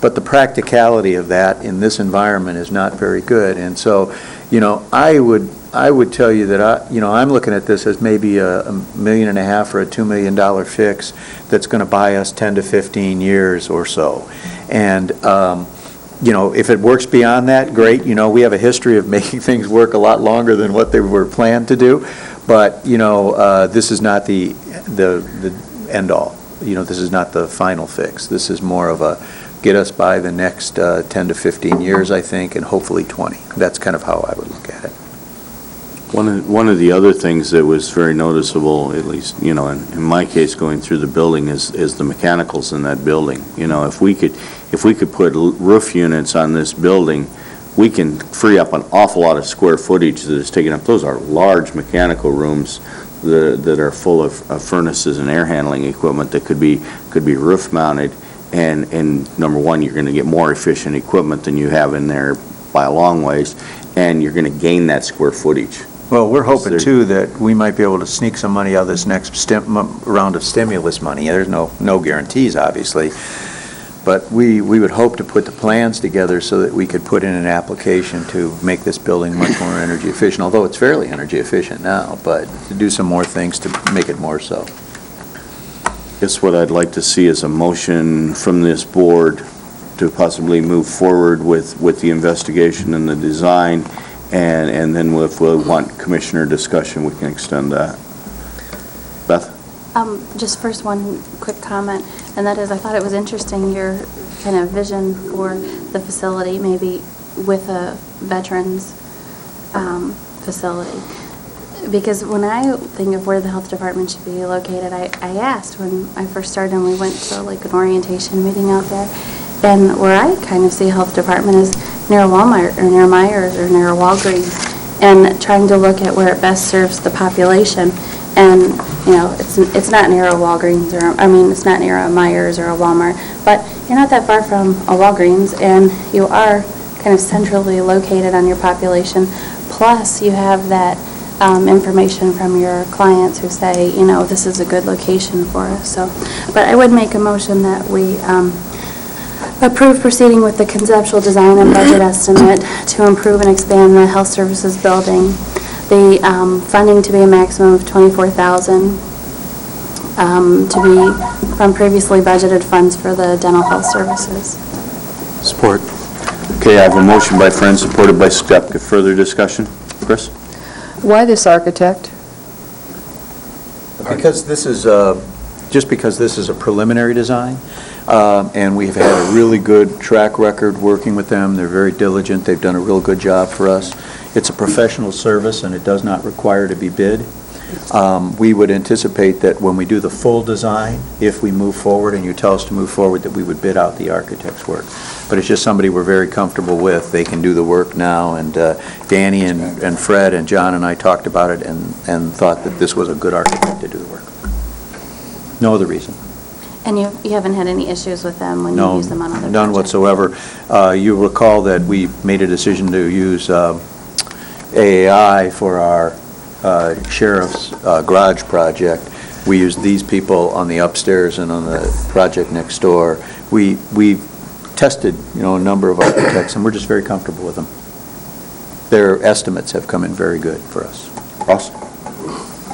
But the practicality of that in this environment is not very good. And so, I would tell you that I'm looking at this as maybe $1.5 million or a $2 million fix that's going to buy us 10 to 15 years or so. And if it works beyond that, great. We have a history of making things work a lot longer than what they were planned to do. But this is not the end all. This is not the final fix. This is more of a get us by the next 10 to 15 years, I think, and hopefully 20. That's kind of how I would look at it. One of the other things that was very noticeable, at least, in my case, going through the building is the mechanicals in that building. If we could put roof units on this building, we can free up an awful lot of square footage that is taken up. Those are large mechanical rooms that are full of furnaces and air handling equipment that could be roof mounted. And number one, you're going to get more efficient equipment than you have in there by a long ways, and you're going to gain that square footage. Well, we're hoping, too, that we might be able to sneak some money out of this next round of stimulus money. There's no guarantees, obviously, but we would hope to put the plans together so that we could put in an application to make this building much more energy efficient, although it's fairly energy efficient now, but to do some more things to make it more so. I guess what I'd like to see is a motion from this board to possibly move forward with the investigation and the design, and then if we want commissioner discussion, we can extend that. Beth? Just first one quick comment, and that is I thought it was interesting your kind of vision for the facility, maybe with a veterans facility. Because when I think of where the health department should be located, I asked when I first started and we went to like an orientation meeting out there, and where I kind of see health department is near Walmart or near Myers or near Walgreens, and trying to look at where it best serves the population. And it's not near a Walgreens it's not near a Myers or a Walmart, but you're not that far from a Walgreens, and you are kind of centrally located on your population. Plus, you have that information from your clients who say, you know, this is a good location for us. So, but I would make a motion that we approve proceeding with the conceptual design and budget estimate to improve and expand the health services building. The funding to be a maximum of $24,000 to be from previously budgeted funds for the dental health services. Support. Okay, I have a motion by Friend, supported by Stepka. Further discussion? Chris? Why this architect? Because this is, just because this is a preliminary design, and we've had a really good track record working with them. They're very diligent. They've done a real good job for us. It's a professional service, and it does not require to be bid. We would anticipate that when we do the full design, if we move forward and you tell us to move forward, that we would bid out the architect's work. But it's just somebody we're very comfortable with. They can do the work now, and Danny and Fred and John and I talked about it and thought that this was a good architect to do the work. No other reason. And you haven't had any issues with them when you No, use them on other projects? none whatsoever. You recall that we made a decision to use AAI for our sheriff's garage project. We used these people on the upstairs and on the project next door. We tested, a number of architects, and we're just very comfortable with them. Their estimates have come in very good for us. Ross?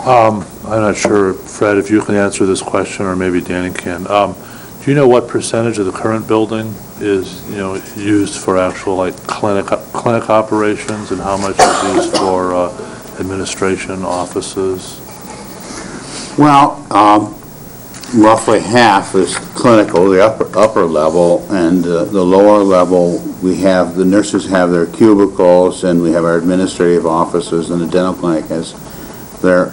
I'm not sure, Fred, if you can answer this question, or maybe Danny can. Do you know what percentage of the current building is, used for actual, like, clinic operations, and how much is used for administration, offices? Well, roughly half is clinical, the upper level, and the lower level, the nurses have their cubicles, and we have our administrative offices, and the dental clinic has their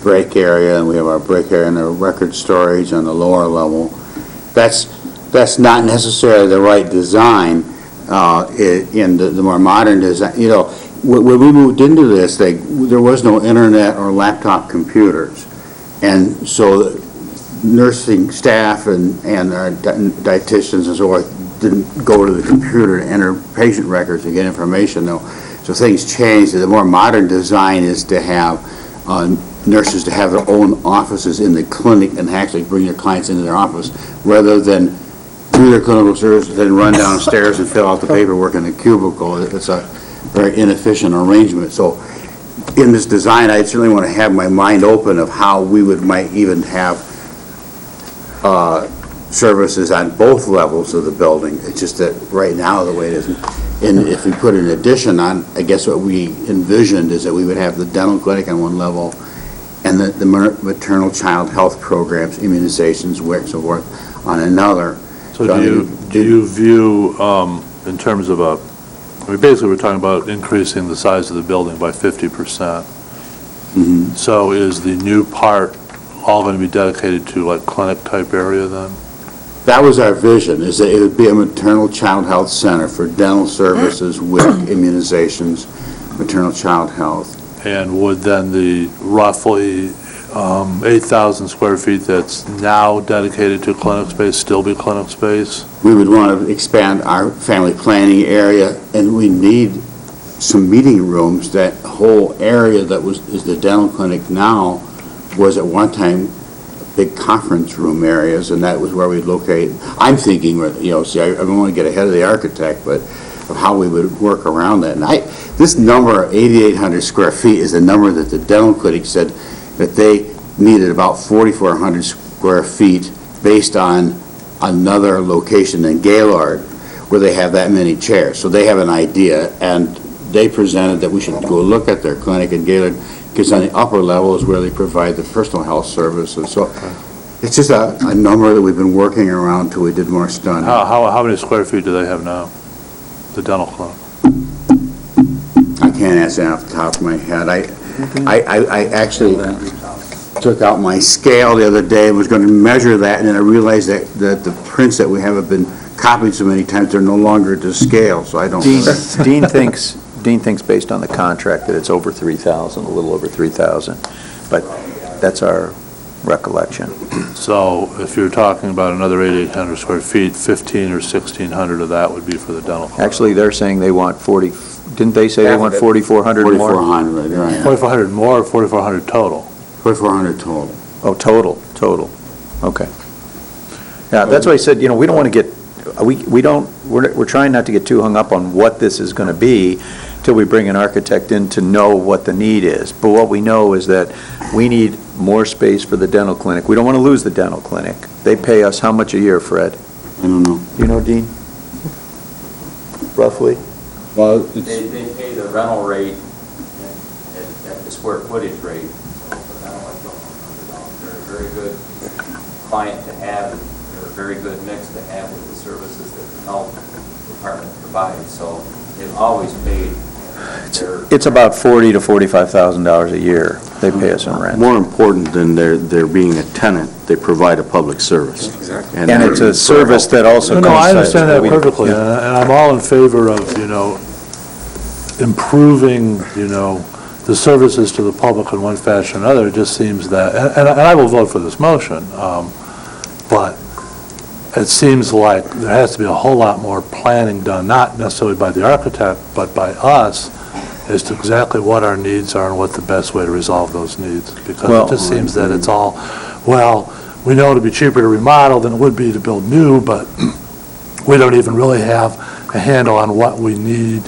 break area, and we have our break area and our record storage on the lower level. That's not necessarily the right design in the more modern design. When we moved into this, there was no internet or laptop computers, and so the nursing staff and our dietitians and so forth didn't go to the computer to enter patient records and get information. So things changed. The more modern design is to have nurses to have their own offices in the clinic and actually bring their clients into their office, rather than do their clinical service, then run downstairs and fill out the paperwork in the cubicle. It's a very inefficient arrangement. So in this design, I certainly want to have my mind open of how we might even have services on both levels of the building. It's just that right now, the way it is, and if we put an addition on, I guess what we envisioned is that we would have the dental clinic on one level and the maternal child health programs, immunizations, so forth, on another. So do you view, in terms of basically we're talking about increasing the size of the building by 50%. Mhm. So is the new part all going to be dedicated to, like, clinic-type area then? That was our vision, is that it would be a maternal child health center for dental services with immunizations, maternal child health. And would then the roughly 8,000 square feet that's now dedicated to clinic space still be clinic space? We would want to expand our family planning area, and we need some meeting rooms. That whole area that is the dental clinic now was at one time big conference room areas, and that was where we'd locate. I'm thinking, I don't want to get ahead of the architect, but of how we would work around that. And this number, 8,800 square feet, is the number that the dental clinic said that they needed about 4,400 square feet based on another location in Gaylord where they have that many chairs. So they have an idea, and they presented that we should go look at their clinic in Gaylord, because on the upper level is where they provide the personal health services. So it's just a number that we've been working around till we did more study. How many square feet do they have now, the dental clinic? I can't answer that off the top of my head. I actually took out my scale the other day and was going to measure that, and then I realized that the prints that we have been copied so many times, they're no longer to scale, so I don't know. Dean thinks based on the contract that it's over 3,000, a little over 3,000, but that's our recollection. So if you're talking about another 8,800 square feet, 1,500 or 1,600 of that would be for the dental clinic? Actually, they're saying they want didn't they say they want 4,400 more? 4,400, right. 4,400 more or 4,400 total? 4,400 total. Oh, total, okay. Yeah, that's why I said, we don't want to get, we're trying not to get too hung up on what this is going to be till we bring an architect in to know what the need is. But what we know is that we need more space for the dental clinic. We don't want to lose the dental clinic. They pay us how much a year, Fred? I don't know. You know, Dean? Roughly? Well, They pay the rental rate at the square footage rate. So for rental, I don't know. They're a very good client to have, and they're a very good mix to have with the services that the health department provides. So they've always paid their... It's about $40,000 to $45,000 a year they pay us in rent. More important than there being a tenant, they provide a public service. Exactly. And it's a service that also No, I coincides understand that with- perfectly, Yeah. and I'm all in favor of, improving, the services to the public in one fashion or another. It just seems that, and I will vote for this motion, but it seems like there has to be a whole lot more planning done, not necessarily by the architect, but by us, as to exactly what our needs are and what the best way to resolve those needs. Because Well- it just seems that it's all, well, we know it'd be cheaper to remodel than it would be to build new, but we don't even really have a handle on what we need,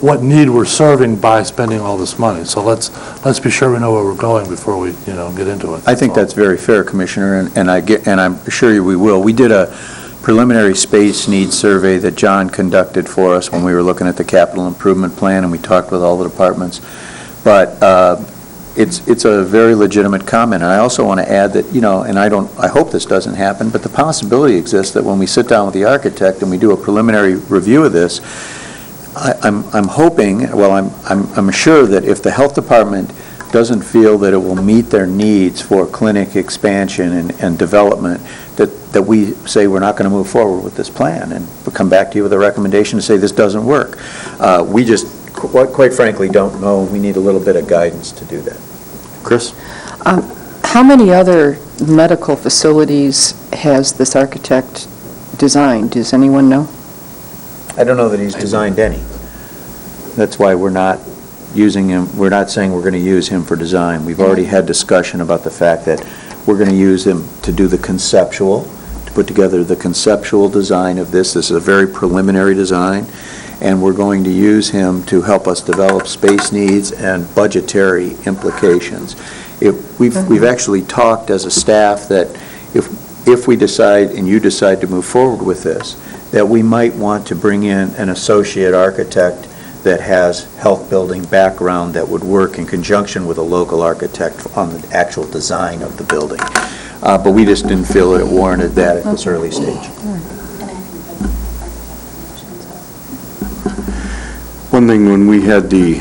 what need we're serving by spending all this money. So let's be sure we know where we're going before we, get into it. I think that's very fair, Commissioner, and I'm sure you we will. We did a preliminary space needs survey that John conducted for us when we were looking at the capital improvement plan, and we talked with all the departments. But it's a very legitimate comment, and I also want to add that, and I hope this doesn't happen, but the possibility exists that when we sit down with the architect and we do a preliminary review of this, I'm hoping, well, I'm sure that if the health department doesn't feel that it will meet their needs for clinic expansion and development, that we say we're not going to move forward with this plan, and we'll come back to you with a recommendation to say this doesn't work. We just, quite frankly, don't know. We need a little bit of guidance to do that. Chris? How many other medical facilities has this architect designed? Does anyone know? I don't know that he's designed any. That's why we're not using him, we're not saying we're going to use him for design. We've already had discussion about the fact that we're going to use him to do the conceptual, to put together the conceptual design of this. This is a very preliminary design, and we're going to use him to help us develop space needs and budgetary implications. We've actually talked as a staff that if we decide, and you decide to move forward with this, that we might want to bring in an associate architect that has health building background that would work in conjunction with a local architect on the actual design of the building. But we just didn't feel that it warranted that at this early stage. One thing, when we had the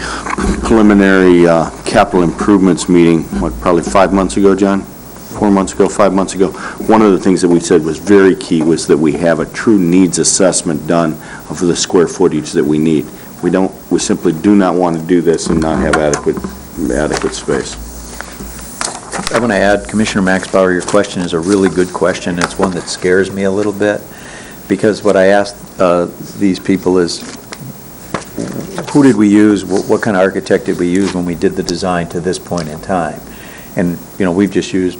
preliminary capital improvements meeting, probably 5 months ago, John? 4 months ago, 5 months ago, one of the things that we said was very key was that we have a true needs assessment done of the square footage that we need. We simply do not want to do this and not have adequate space. I want to add, Commissioner Max Bauer, your question is a really good question. It's one that scares me a little bit, because what I asked these people is, who did we use, what kind of architect did we use when we did the design to this point in time? And, we've just used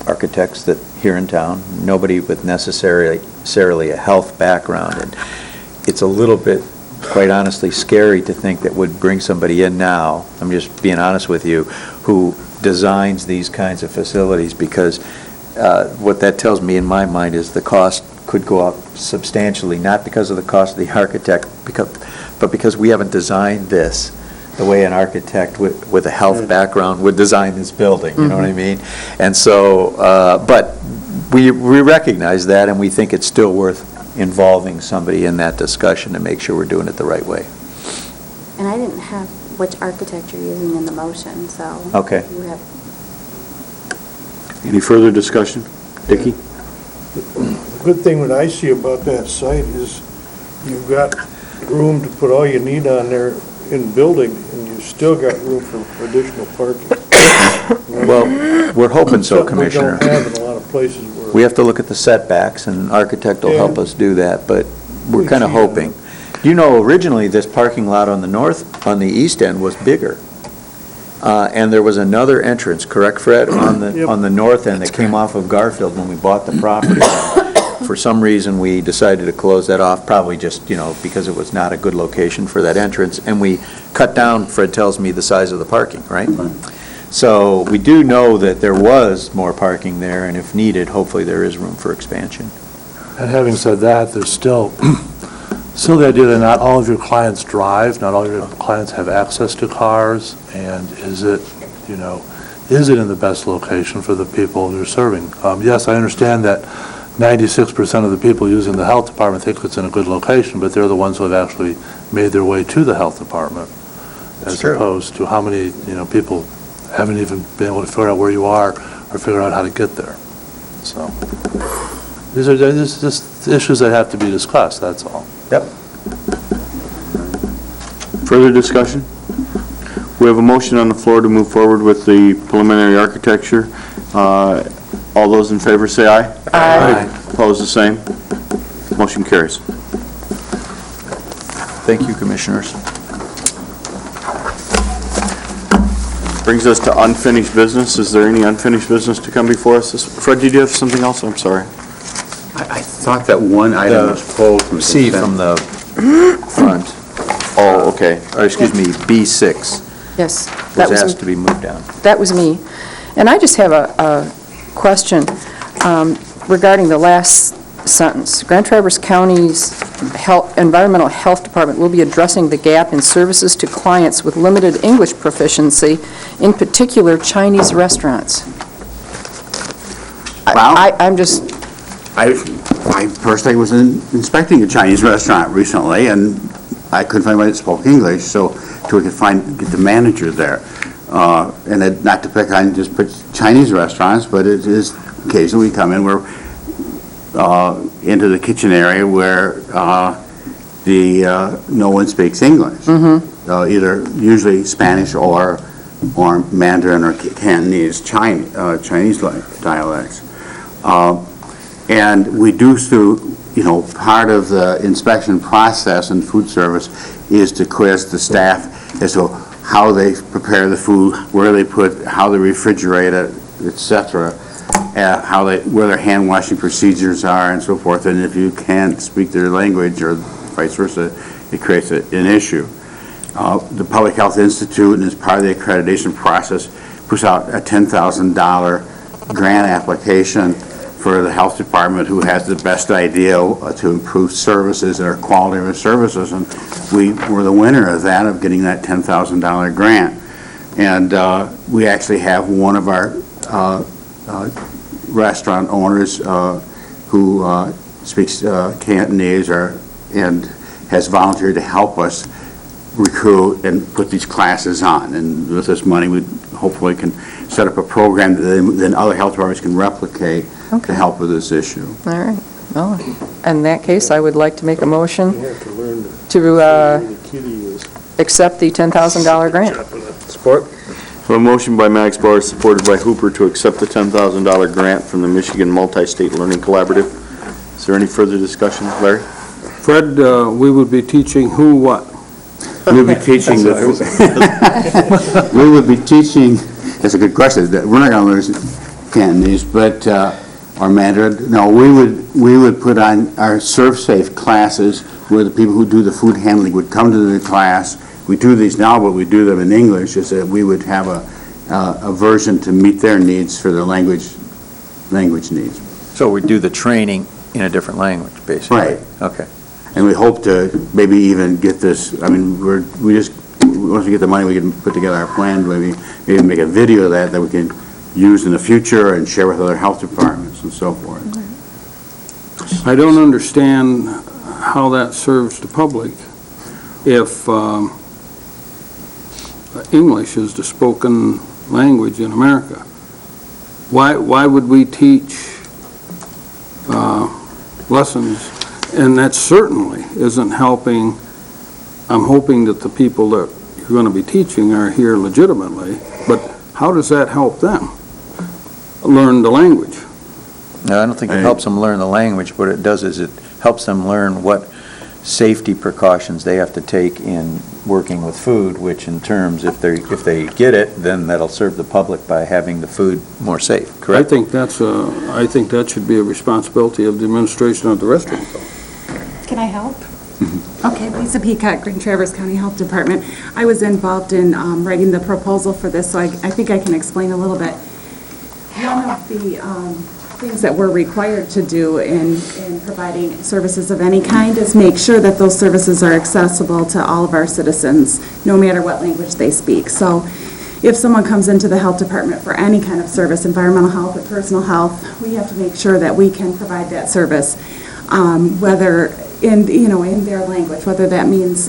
architects that here in town, nobody with necessarily a health background. And it's a little bit, quite honestly, scary to think that would bring somebody in now, I'm just being honest with you, who designs these kinds of facilities, because what that tells me in my mind is the cost could go up substantially, not because of the cost of the architect, but because we haven't designed this the way an architect with a health background would design this building, you know what I mean? And so, but we recognize that, and we think it's still worth involving somebody in that discussion to make sure we're doing it the right way. And I didn't have which architect you're using in the motion, so. Okay. You have. Any further discussion? Dicky? The good thing that I see about that site is you've got room to put all you need on there in building, and you still got room for additional parking. Well, we're hoping so, Commissioner. We don't have in a lot of places where. We have to look at the setbacks, and an architect will help us do that, but we're kind of hoping. You know, originally, this parking lot on the east end was bigger. And there was another entrance, correct, Fred, on the north end that came off of Garfield when we bought the property. For some reason, we decided to close that off, probably just, because it was not a good location for that entrance. And we cut down, Fred tells me, the size of the parking, right? So we do know that there was more parking there, and if needed, hopefully there is room for expansion. And having said that, there's still the idea that not all of your clients drive, not all of your clients have access to cars, and is it in the best location for the people you're serving? Yes, I understand that 96% of the people using the health department think it's in a good location, but they're the ones who have actually made their way to the health department, as opposed to how many, people haven't even been able to figure out where you are or figure out how to get there. So these are just issues that have to be discussed, that's all. Yep. Further discussion? We have a motion on the floor to move forward with the preliminary architecture. All those in favor say aye. Aye. Opposed, the same. Motion carries. Thank you, Commissioners. Brings us to unfinished business. Is there any unfinished business to come before us? Fred, did you have something else? I'm sorry. I thought that one item was pulled from C from the front. Oh, okay. Or excuse me, B6 Yes. was asked to be moved down. That was me. And I just have a question regarding the last sentence. Grand Traverse County's Environmental Health Department will be addressing the gap in services to clients with limited English proficiency, in particular Chinese restaurants. Wow. I'm just, I personally was inspecting a Chinese restaurant recently, and I couldn't find anybody that spoke English, so we could get the manager there. And not to pick on just Chinese restaurants, but it is occasionally we come in, we're into the kitchen area where no one speaks English. Either usually Spanish or Mandarin or Cantonese, Chinese dialects. And we do through, part of the inspection process in food service is to quiz the staff as to how they prepare the food, where they how they refrigerate it, etc., where their hand washing procedures are and so forth. And if you can't speak their language or vice versa, it creates an issue. The Public Health Institute, and as part of the accreditation process, puts out a $10,000 grant application for the health department who has the best idea to improve services or quality of services, and we were the winner of that, of getting that $10,000 grant. And we actually have one of our restaurant owners who speaks Cantonese and has volunteered to help us recruit and put these classes on. And with this money, we hopefully can set up a program that then other health departments can replicate to help with this issue. all right. Well, in that case, I would like to make a motion You have to learn to the kitty is. accept the $10,000 grant. Support. A motion by Maxbauer, supported by Hooper, to accept the $10,000 grant from the Michigan Multi-State Learning Collaborative. Is there any further discussion, Larry? Fred, we would be teaching who what? We would be teaching we would be teaching, that's a good question, we're not going to learn Cantonese, but, or Mandarin. No, we would put on our ServSafe classes where the people who do the food handling would come to the class. We do these now, but we do them in English, is that we would have a version to meet their needs for their language needs. So we do the training in a different language, basically? Right. Okay. And we hope to maybe even get this, I mean, once we get the money, we can put together our plan, maybe make a video of that we can use in the future and share with other health departments and so forth. I don't understand how that serves the public if English is the spoken language in America. Why would we teach lessons? And that certainly isn't helping. I'm hoping that the people that you're going to be teaching are here legitimately, but how does that help them learn the language? No, I don't think it helps them learn the language. What it does is it helps them learn what safety precautions they have to take in working with food, which in terms, if they get it, then that'll serve the public by having the food more safe, I correct? think I think that should be a responsibility of the administration of the restaurant, though. Can I help? Okay, Lisa Peacock, Grand Traverse County Health Department. I was involved in writing the proposal for this, so I think I can explain a little bit. One of the things that we're required to do in providing services of any kind is make sure that those services are accessible to all of our citizens, no matter what language they speak. So if someone comes into the health department for any kind of service, environmental health or personal health, we have to make sure that we can provide that service, whether in their language, whether that means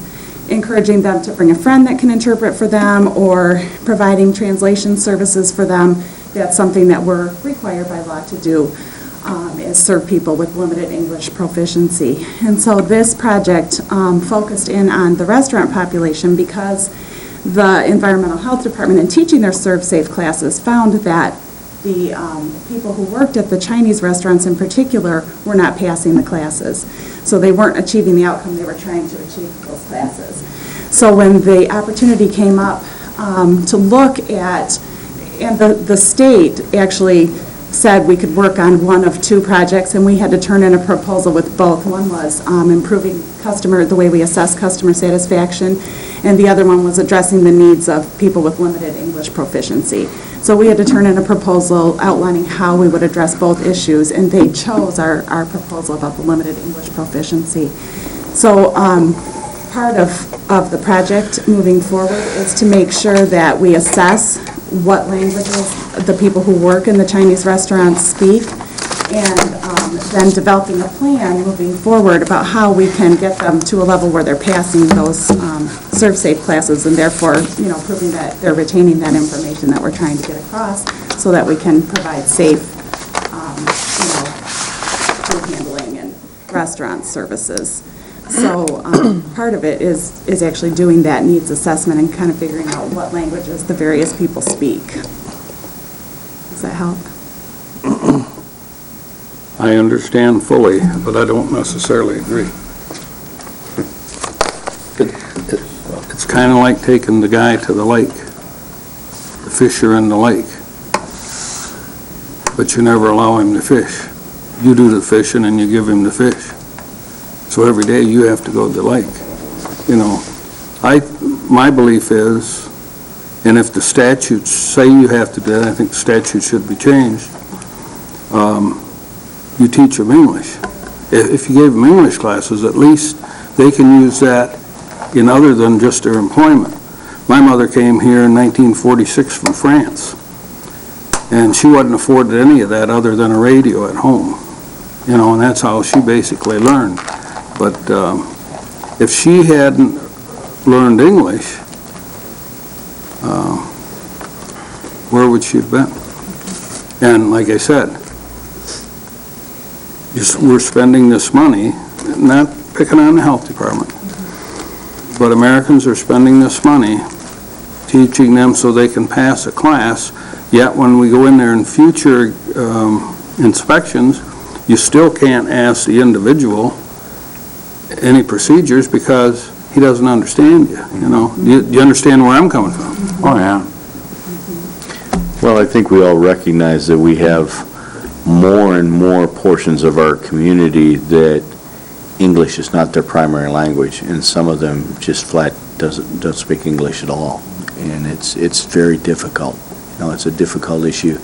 encouraging them to bring a friend that can interpret for them or providing translation services for them. That's something that we're required by law to do, is serve people with limited English proficiency. And so this project focused in on the restaurant population because the Environmental Health Department, in teaching their Serve Safe classes, found that the people who worked at the Chinese restaurants in particular were not passing the classes. So they weren't achieving the outcome they were trying to achieve with those classes. So when the opportunity came up to look at, and the state actually said we could work on one of two projects, and we had to turn in a proposal with both. One was improving the way we assess customer satisfaction, and the other one was addressing the needs of people with limited English proficiency. So we had to turn in a proposal outlining how we would address both issues, and they chose our proposal about the limited English proficiency. So part of the project moving forward is to make sure that we assess what languages the people who work in the Chinese restaurants speak, and then developing a plan moving forward about how we can get them to a level where they're passing those Serve Safe classes, and therefore, proving that they're retaining that information that we're trying to get across, so that we can provide safe, food handling and restaurant services. So part of it is actually doing that needs assessment and kind of figuring out what languages the various people speak. Does that help? I understand fully, but I don't necessarily agree. It's kind of like taking the guy to the lake, the fisher in the lake, but you never allow him to fish. You do the fishing and you give him the fish. So every day you have to go to the lake. My belief is, and if the statutes say you have to do that, I think the statute should be changed. You teach them English. If you gave them English classes, at least they can use that in other than just their employment. My mother came here in 1946 from France, and she wasn't afforded any of that other than a radio at home, and that's how she basically learned. But if she hadn't learned English, where would she have been? And like I said, we're spending this money, not picking on the health department, but Americans are spending this money teaching them so they can pass a class, yet when we go in there in future inspections, you still can't ask the individual any procedures because he doesn't understand you, Do you understand where I'm coming from? Oh, yeah. Well, I think we all recognize that we have more and more portions of our community that English is not their primary language, and some of them just flat don't speak English at all, and it's very difficult. It's a difficult issue.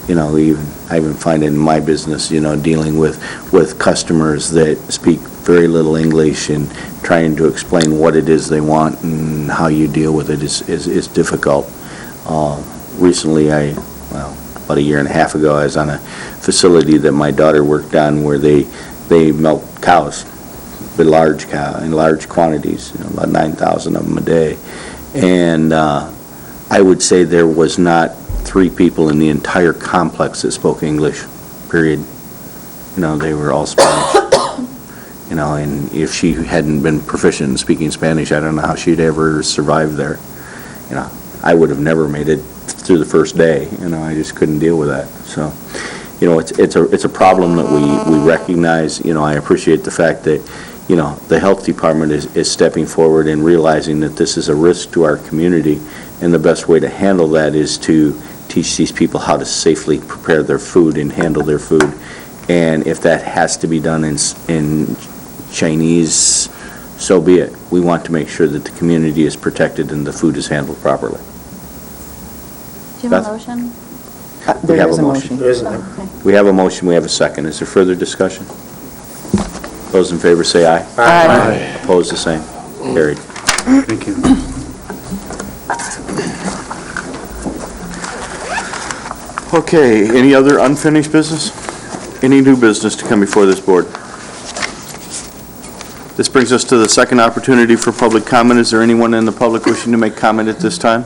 I even find it in my business, dealing with customers that speak very little English and trying to explain what it is they want and how you deal with it is difficult. Recently, about a year and a half ago, I was on a facility that my daughter worked on where they milk cows, but in large quantities, about 9,000 of them a day. And I would say there was not 3 people in the entire complex that spoke English, period. They were all Spanish. And if she hadn't been proficient in speaking Spanish, I don't know how she'd ever survived there. I would have never made it through the first day. I just couldn't deal with that. So, it's a problem that we recognize. I appreciate the fact that, the health department is stepping forward and realizing that this is a risk to our community, and the best way to handle that is to teach these people how to safely prepare their food and handle their food. And if that has to be done in Chinese, so be it. We want to make sure that the community is protected and the food is handled properly. Do you have a Beth? motion? We There have is a a motion. motion. Okay. We have a motion, we have a second. Is there further discussion? Those in favor say aye. Aye. Opposed, the same. Carried. Thank you. Okay, any other unfinished business? Any new business to come before this board? This brings us to the second opportunity for public comment. Is there anyone in the public wishing to make comment at this time?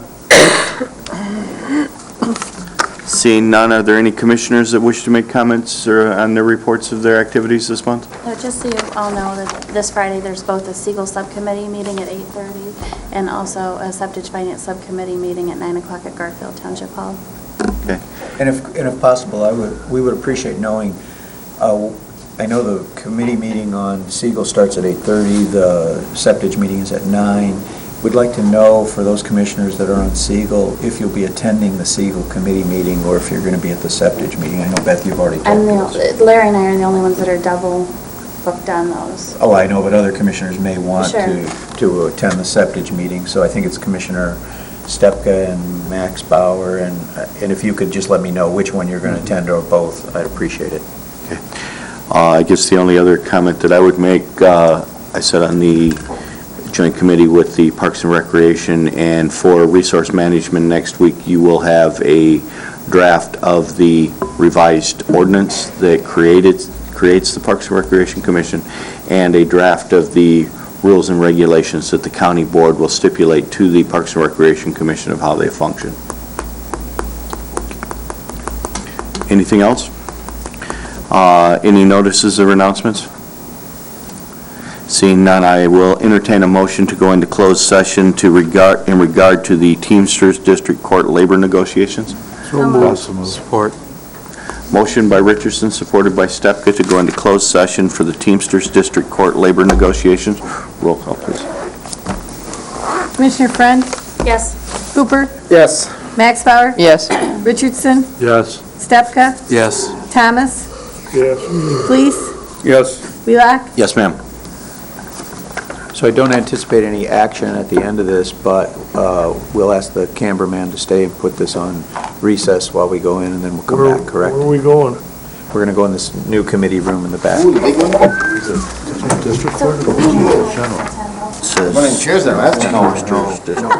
Seeing none, are there any commissioners that wish to make comments or on their reports of their activities this month? Just so you all know that this Friday, there's both a Siegel Subcommittee meeting at 8:30 and also a Septage Finance Subcommittee meeting at 9 o'clock at Garfield Township Hall. Okay. And if possible, we would appreciate knowing, I know the committee meeting on Siegel starts at 8:30, the Septage meeting is at 9. We'd like to know, for those commissioners that are on Siegel, if you'll be attending the Siegel committee meeting or if you're going to be at the Septage meeting. I know, Beth, you've already talked to us. Larry and I are the only ones that are double booked on those. Oh, I know, but other commissioners may want Sure. to attend the Septage meeting, so I think it's Commissioner Stepka and Max Bauer, and if you could just let me know which one you're going to attend or both, I'd appreciate it. I guess the only other comment that I would make, I said on the joint committee with the Parks and Recreation, and for resource management next week, you will have a draft of the revised ordinance that creates the Parks and Recreation Commission, and a draft of the rules and regulations that the county board will stipulate to the Parks and Recreation Commission of how they function. Anything else? Any notices or announcements? Seeing none, I will entertain a motion to go into closed session in regard to the Teamsters District Court labor negotiations. So moved. Support. Motion by Richardson, supported by Stepka, to go into closed session for the Teamsters District Court labor negotiations. Roll call, please. Commissioner Friend? Yes. Hooper? Yes. Max Bauer? Yes. Richardson? Yes. Stepka? Yes. Thomas? Yes. Fleece? Yes. Wheelock? Yes, ma'am. So I don't anticipate any action at the end of this, but we'll ask the cameraman to stay and put this on recess while we go in, and then we'll come back, correct? Where are we going? We're going to go in this new committee room in the back. District Court? Says Cheers there, that's Teamsters District.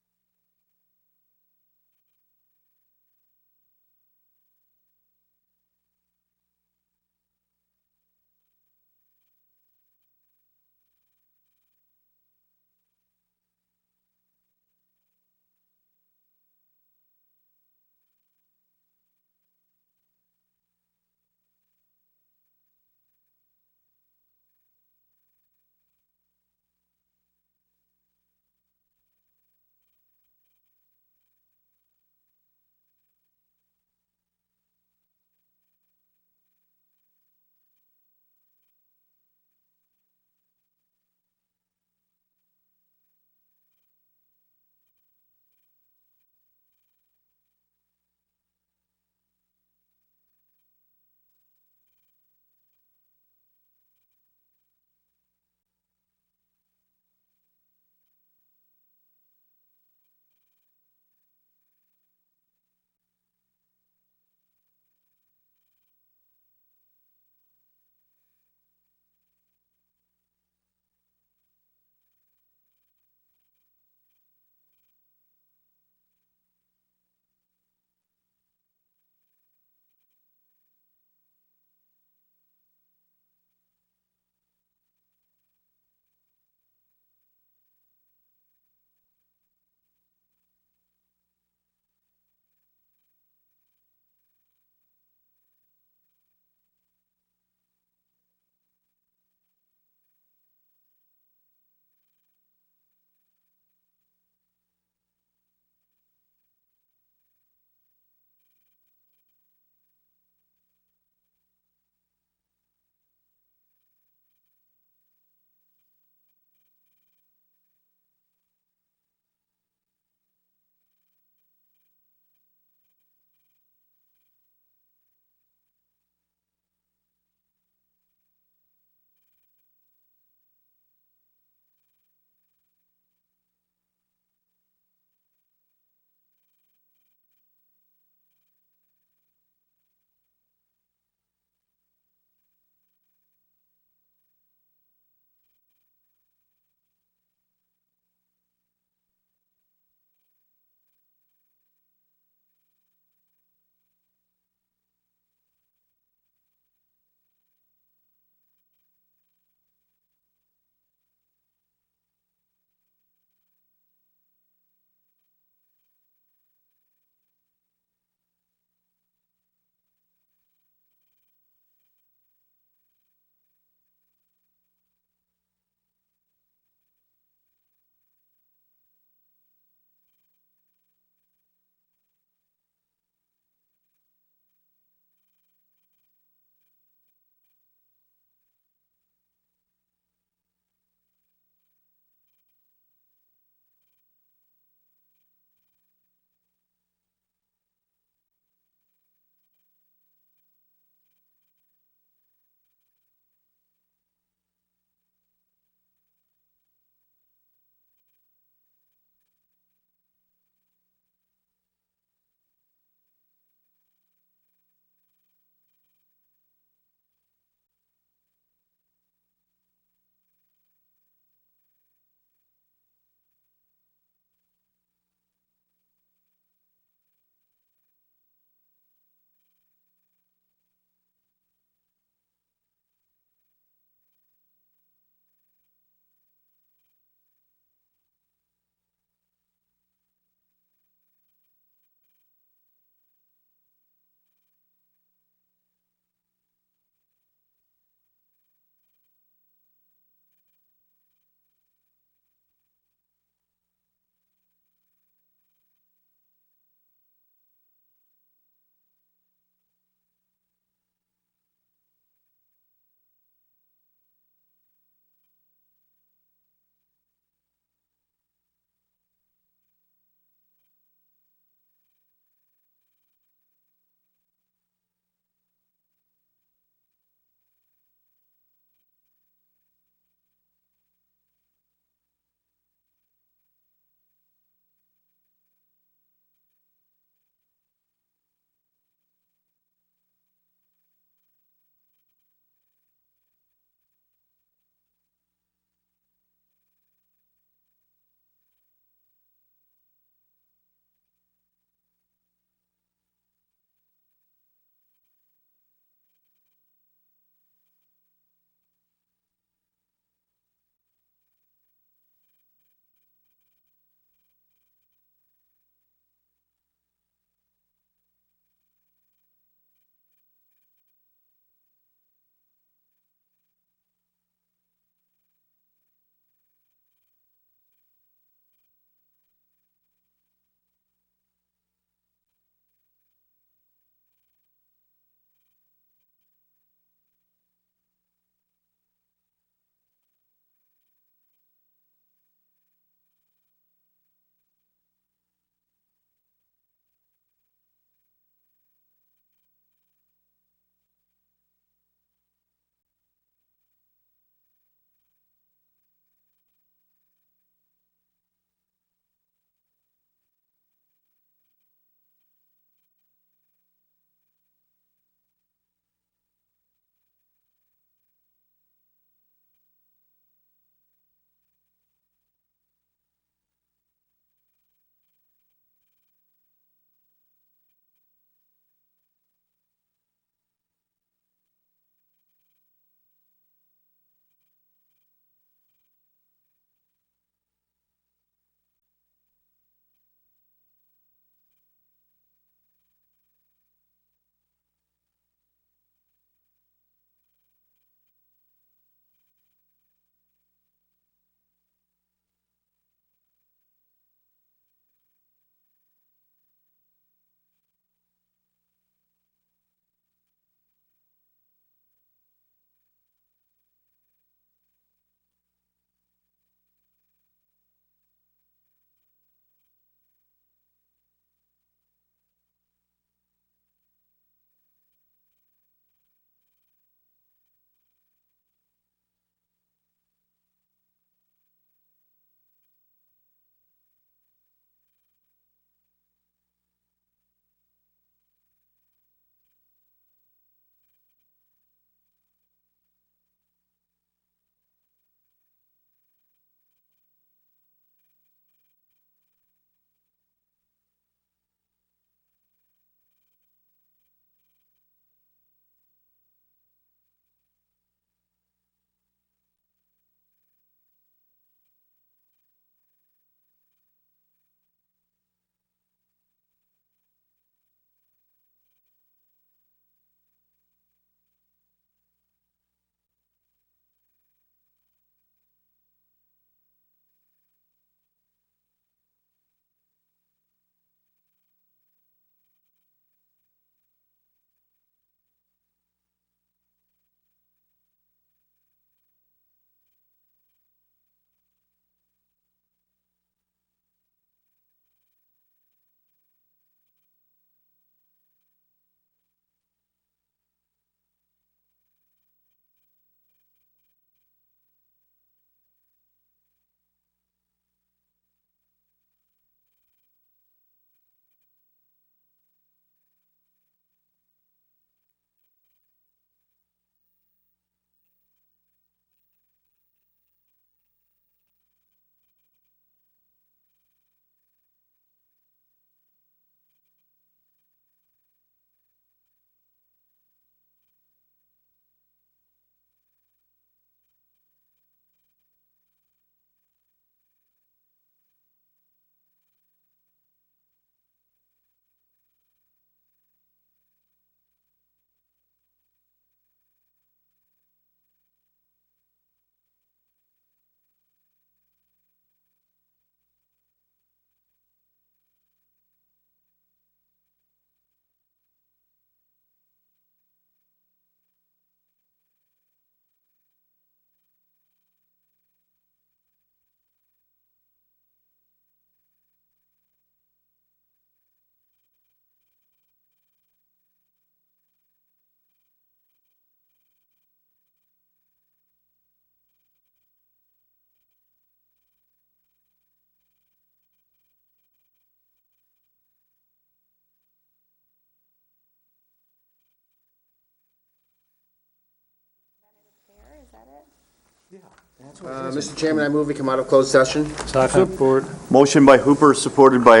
that it? Mr. Chairman, I move we come out of closed session. Support. Motion by Hooper, supported by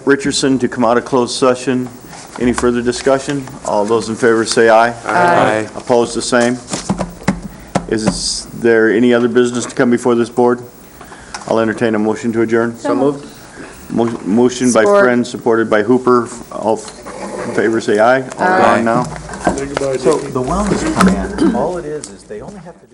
Richardson to come out of closed session. Any further discussion? All those in favor say aye. Aye. Opposed, the same. Is there any other business to come before this board? I'll entertain a motion to adjourn. So moved. Motion by Support. Friend, supported by Hooper. All in favor say aye. All gone now. Say goodbye, So Dickie. the wellness plan, all it is they only have to do